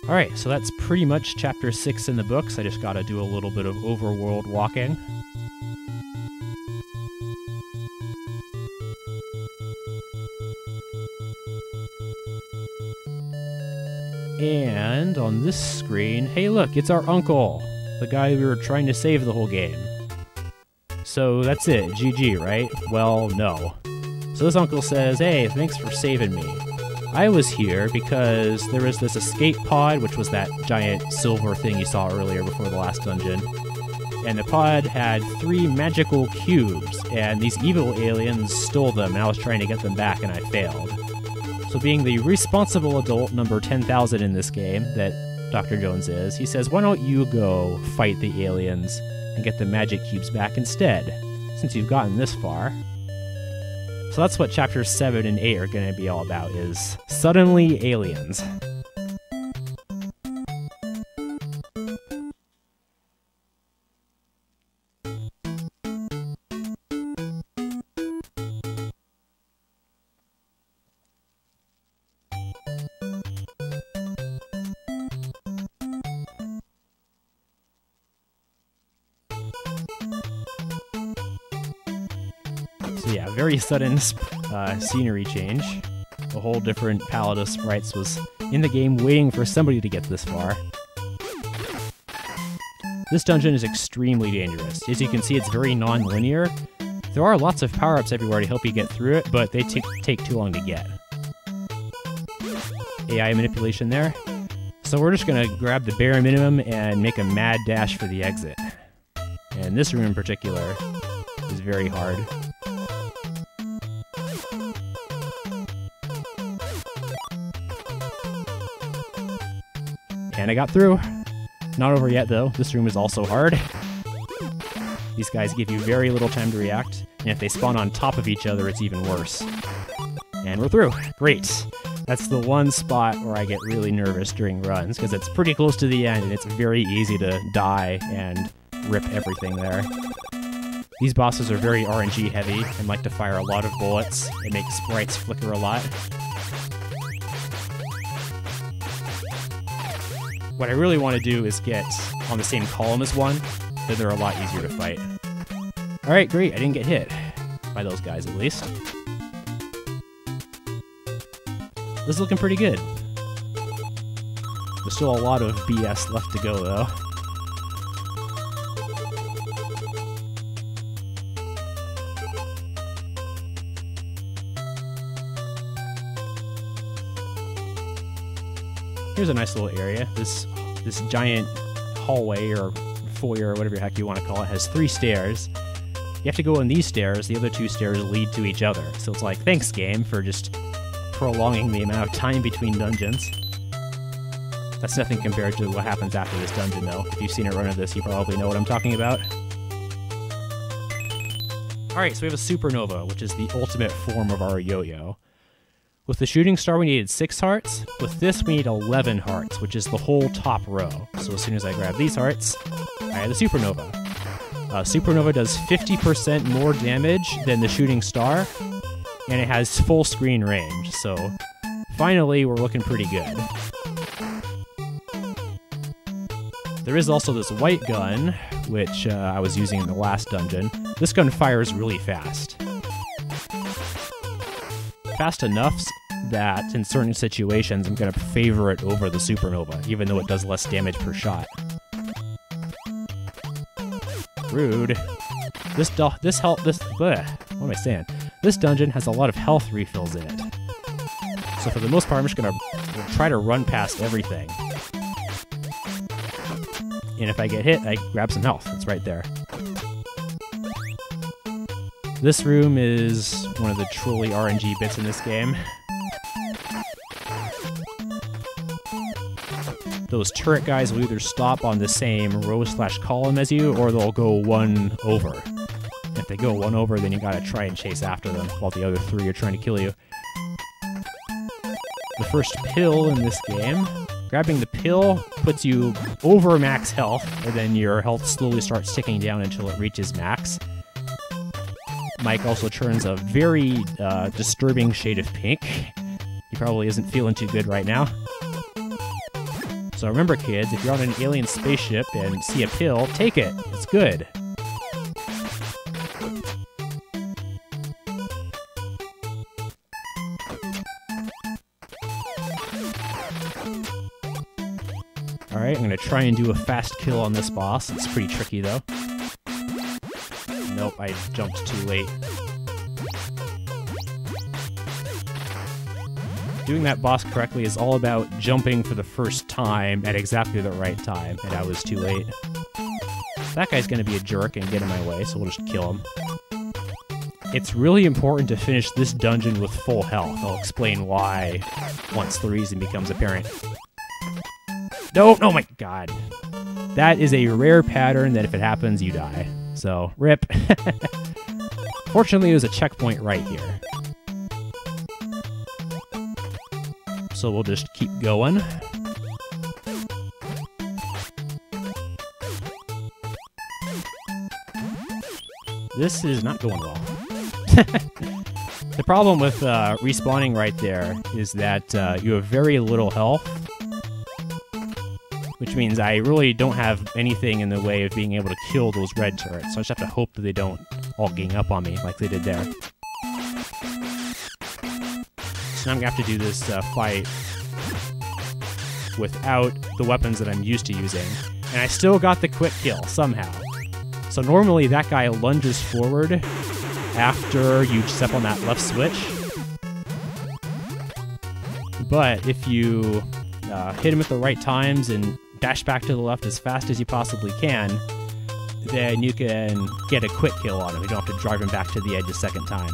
Speaker 1: Alright, so that's pretty much Chapter 6 in the books. I just gotta do a little bit of overworld walking. And on this screen, hey look, it's our uncle! The guy we were trying to save the whole game. So that's it, GG, right? Well, no. So this uncle says, hey, thanks for saving me. I was here because there was this escape pod, which was that giant silver thing you saw earlier before the last dungeon. And the pod had 3 magical cubes, and these evil aliens stole them, and I was trying to get them back, and I failed. So being the responsible adult number 10,000 in this game, that Dr. Jones is, he says, why don't you go fight the aliens and get the magic cubes back instead, since you've gotten this far. So that's what chapters 7 and 8 are going to be all about, is suddenly aliens. So yeah, very sudden scenery change. A whole different palette of sprites was in the game waiting for somebody to get this far. This dungeon is extremely dangerous. As you can see, it's very non-linear. There are lots of power-ups everywhere to help you get through it, but they take too long to get. AI manipulation there. So we're just gonna grab the bare minimum and make a mad dash for the exit. And this room in particular is very hard. And I got through. Not over yet, though. This room is also hard. These guys give you very little time to react, and if they spawn on top of each other, it's even worse. And we're through. Great. That's the one spot where I get really nervous during runs, because it's pretty close to the end, and it's very easy to die and rip everything there. These bosses are very RNG heavy and like to fire a lot of bullets and make sprites flicker a lot. What I really want to do is get on the same column as one, then they're a lot easier to fight. Alright, great, I didn't get hit. By those guys, at least. This is looking pretty good. There's still a lot of BS left to go, though. Here's a nice little area. This giant hallway or foyer or whatever the heck you want to call it has 3 stairs. You have to go on these stairs. The other 2 stairs lead to each other. So it's like, thanks game for just prolonging the amount of time between dungeons. That's nothing compared to what happens after this dungeon, though. If you've seen a run of this, you probably know what I'm talking about. Alright, so we have a supernova, which is the ultimate form of our yo-yo. With the shooting star, we needed 6 hearts. With this, we need 11 hearts, which is the whole top row. So as soon as I grab these hearts, I had the supernova. Supernova does 50% more damage than the shooting star, and it has full screen range. So finally, we're looking pretty good. There is also this white gun, which I was using in the last dungeon. This gun fires really fast. Fast enough that in certain situations I'm going to favor it over the supernova, even though it does less damage per shot. Rude. What am I saying? This dungeon has a lot of health refills in it. So for the most part, I'm just going to try to run past everything. And if I get hit, I grab some health. It's right there. This room is one of the truly RNG bits in this game. Those turret guys will either stop on the same row/column as you, or they'll go one over. If they go one over, then you gotta try and chase after them, while the other 3 are trying to kill you. The first pill in this game, grabbing the pill puts you over max health, and then your health slowly starts ticking down until it reaches max. Mike also turns a very disturbing shade of pink. He probably isn't feeling too good right now. So remember, kids, if you're on an alien spaceship and see a pill, take it. It's good. Alright, I'm gonna try and do a fast kill on this boss. It's pretty tricky, though. Nope, I jumped too late. Doing that boss correctly is all about jumping for the first time at exactly the right time, and I was too late. That guy's gonna be a jerk and get in my way, so we'll just kill him. It's really important to finish this dungeon with full health. I'll explain why once the reason becomes apparent. No, oh my god. That is a rare pattern that if it happens, you die. So, rip. Fortunately, there's a checkpoint right here. So we'll just keep going. This is not going well. The problem with respawning right there is that you have very little health, which means I really don't have anything in the way of being able to kill those red turrets, so I just have to hope that they don't all gang up on me like they did there. So now I'm gonna have to do this fight without the weapons that I'm used to using. And I still got the quick kill, somehow. So normally that guy lunges forward after you step on that left switch. But if you hit him at the right times and dash back to the left as fast as you possibly can, then you can get a quick kill on him. You don't have to drive him back to the edge a second time.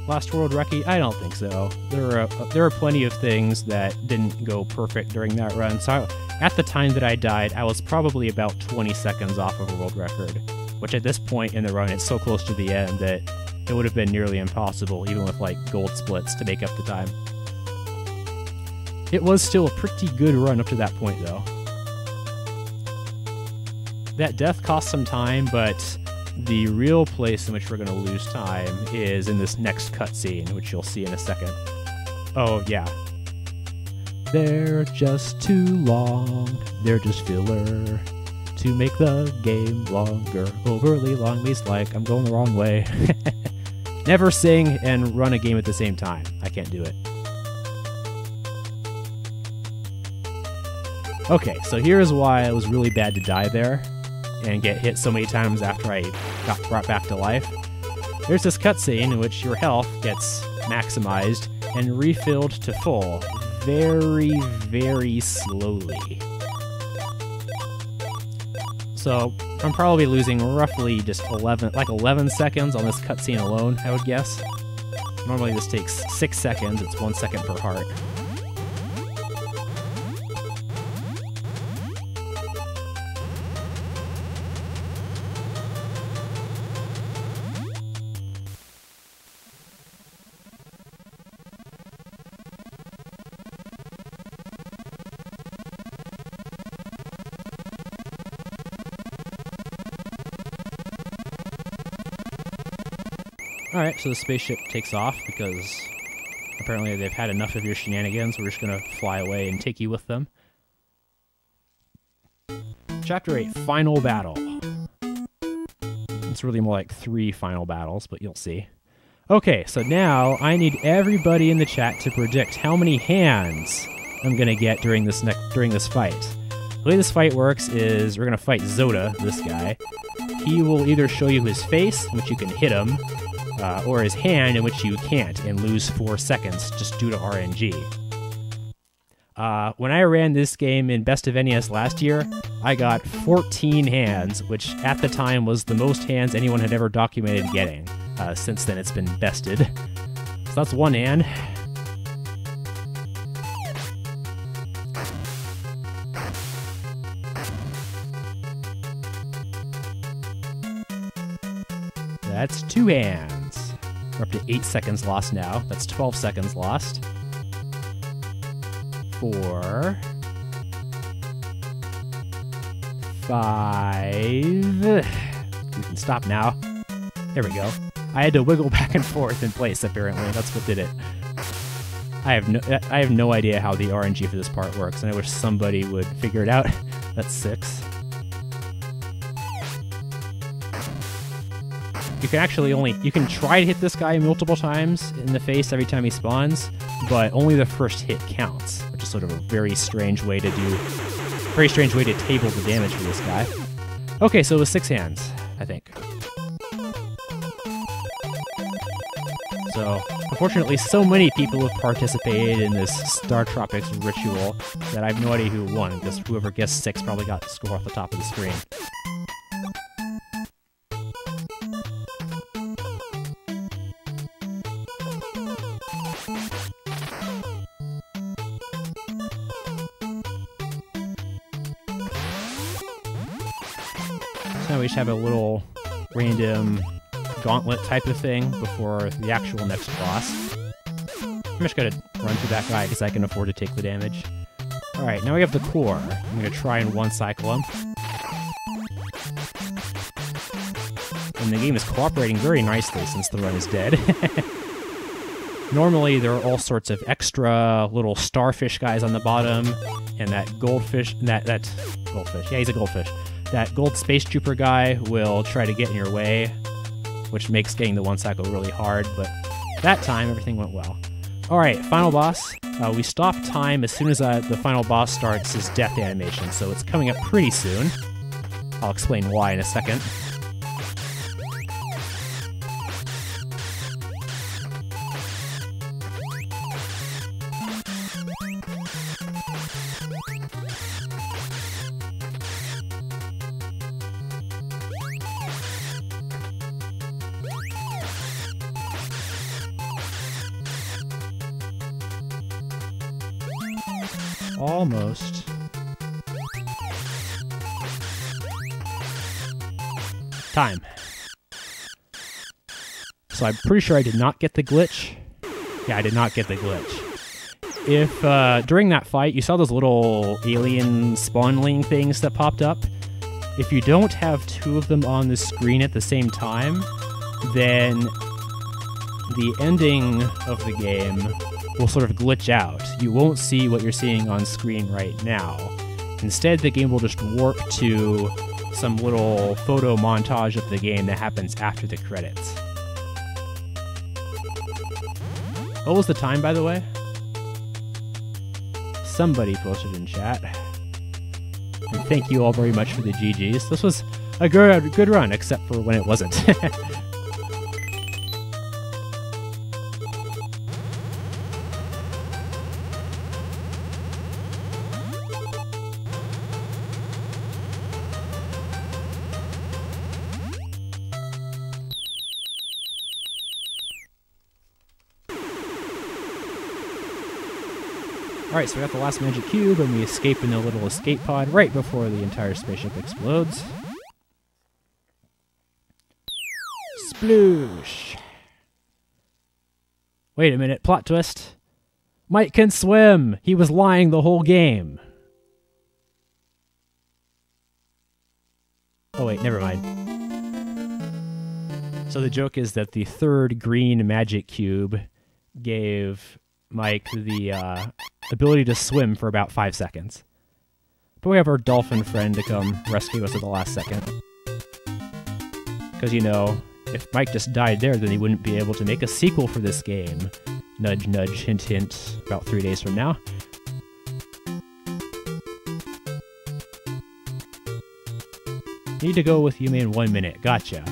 Speaker 1: Last World Recce? I don't think so. There are plenty of things that didn't go perfect during that run. So at the time that I died, I was probably about 20 seconds off of a world record, which at this point in the run, it's so close to the end that it would have been nearly impossible, even with like gold splits, to make up the time. It was still a pretty good run up to that point, though. That death cost some time, but the real place in which we're going to lose time is in this next cutscene, which you'll see in a second. Oh, yeah. They're just too long, they're just filler to make the game longer. Overly long means like I'm going the wrong way. Never sing and run a game at the same time. I can't do it. Okay, so here's why it was really bad to die there and get hit so many times after I got brought back to life. There's this cutscene in which your health gets maximized and refilled to full very, very slowly. So I'm probably losing roughly just 11 seconds on this cutscene alone, I would guess. Normally this takes 6 seconds, it's 1 second per heart. Alright, so the spaceship takes off because apparently they've had enough of your shenanigans. We're just gonna fly away and take you with them. Chapter 8, Final Battle. It's really more like 3 final battles, but you'll see. Okay, so now I need everybody in the chat to predict how many hands I'm gonna get during this fight. The way this fight works is we're gonna fight Zoda, this guy. He will either show you his face, in which you can hit him, or his hand, in which you can't, and lose 4 seconds just due to RNG. When I ran this game in Best of NES last year, I got 14 hands, which at the time was the most hands anyone had ever documented getting. Since then, it's been bested. So that's 1 hand. That's 2 hands. We're up to 8 seconds lost now. That's 12 seconds lost. 4. 5. You can stop now. There we go. I had to wiggle back and forth in place, apparently. That's what did it. I have no idea how the RNG for this part works, and I wish somebody would figure it out. That's 6. You can actually you can try to hit this guy multiple times in the face every time he spawns, but only the first hit counts, which is sort of a very strange way to table the damage for this guy. Okay, so it was 6 hands, I think. So, unfortunately, so many people have participated in this Startropics ritual that I have no idea who won, because whoever guessed 6 probably got the score off the top of the screen. Now we just have a little random gauntlet type of thing before the actual next boss. I'm just gonna run through that guy because I can afford to take the damage. Alright, now we have the core. I'm gonna try and one-cycle him. And the game is cooperating very nicely since the run is dead. Normally, there are all sorts of extra little starfish guys on the bottom, and that goldfish, that goldfish, yeah, he's a goldfish. That gold space trooper guy will try to get in your way, which makes getting the one cycle really hard, but that time, everything went well. Alright, final boss. We stop time as soon as the final boss starts his death animation, so it's coming up pretty soon. I'll explain why in a second. Almost. Time. So I'm pretty sure I did not get the glitch. Yeah, I did not get the glitch. If, during that fight, you saw those little alien spawnling things that popped up, if you don't have two of them on the screen at the same time, then the ending of the game will sort of glitch out. You won't see what you're seeing on screen right now. Instead, the game will just warp to some little photo montage of the game that happens after the credits. What was the time, by the way? Somebody posted in chat. And thank you all very much for the GGs. This was a good run, except for when it wasn't. Alright, so we got the last magic cube, and we escape in the little escape pod right before the entire spaceship explodes. Sploosh! Wait a minute, plot twist. Mike can swim! He was lying the whole game! Oh wait, never mind. So the joke is that the third green magic cube gave Mike the ability to swim for about 5 seconds. But we have our dolphin friend to come rescue us at the last second. Because, you know, if Mike just died there, then he wouldn't be able to make a sequel for this game. Nudge, nudge, hint, hint, about 3 days from now. Need to go with Yume in 1 minute. Gotcha.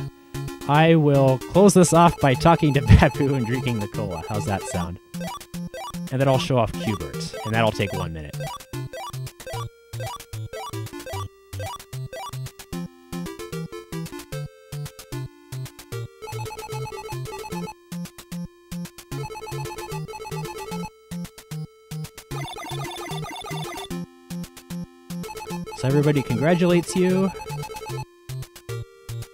Speaker 1: I will close this off by talking to Babu and drinking the cola. How's that sound? And then I'll show off Qbert, and that'll take 1 minute. So everybody congratulates you.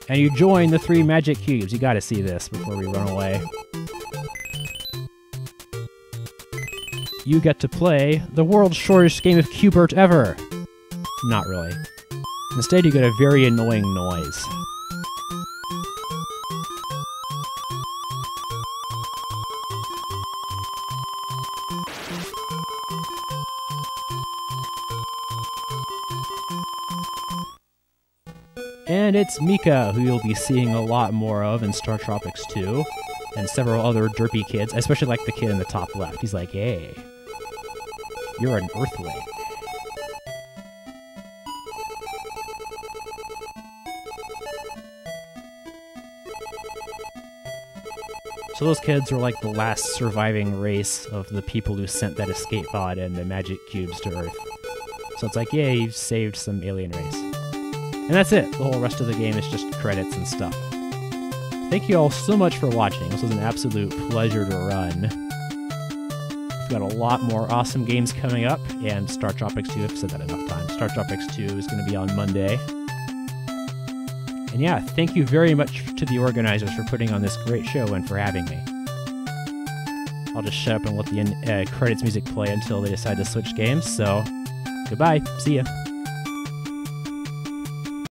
Speaker 1: And you join the 3 magic cubes. You gotta see this before we run away. You get to play the world's shortest game of Qbert ever. Not really. Instead, you get a very annoying noise. And it's Mika, who you'll be seeing a lot more of in Startropics 2, and several other derpy kids. I especially like the kid in the top left. He's like, hey, you're an Earthling. So those kids are like the last surviving race of the people who sent that escape pod and the magic cubes to Earth. So it's like, yeah, you've saved some alien race. And that's it. The whole rest of the game is just credits and stuff. Thank you all so much for watching. This was an absolute pleasure to run. We've got a lot more awesome games coming up, and Startropics 2, I've said that enough times. Startropics 2 is going to be on Monday. And yeah, thank you very much to the organizers for putting on this great show and for having me. I'll just shut up and let the credits music play until they decide to switch games, so goodbye. See ya.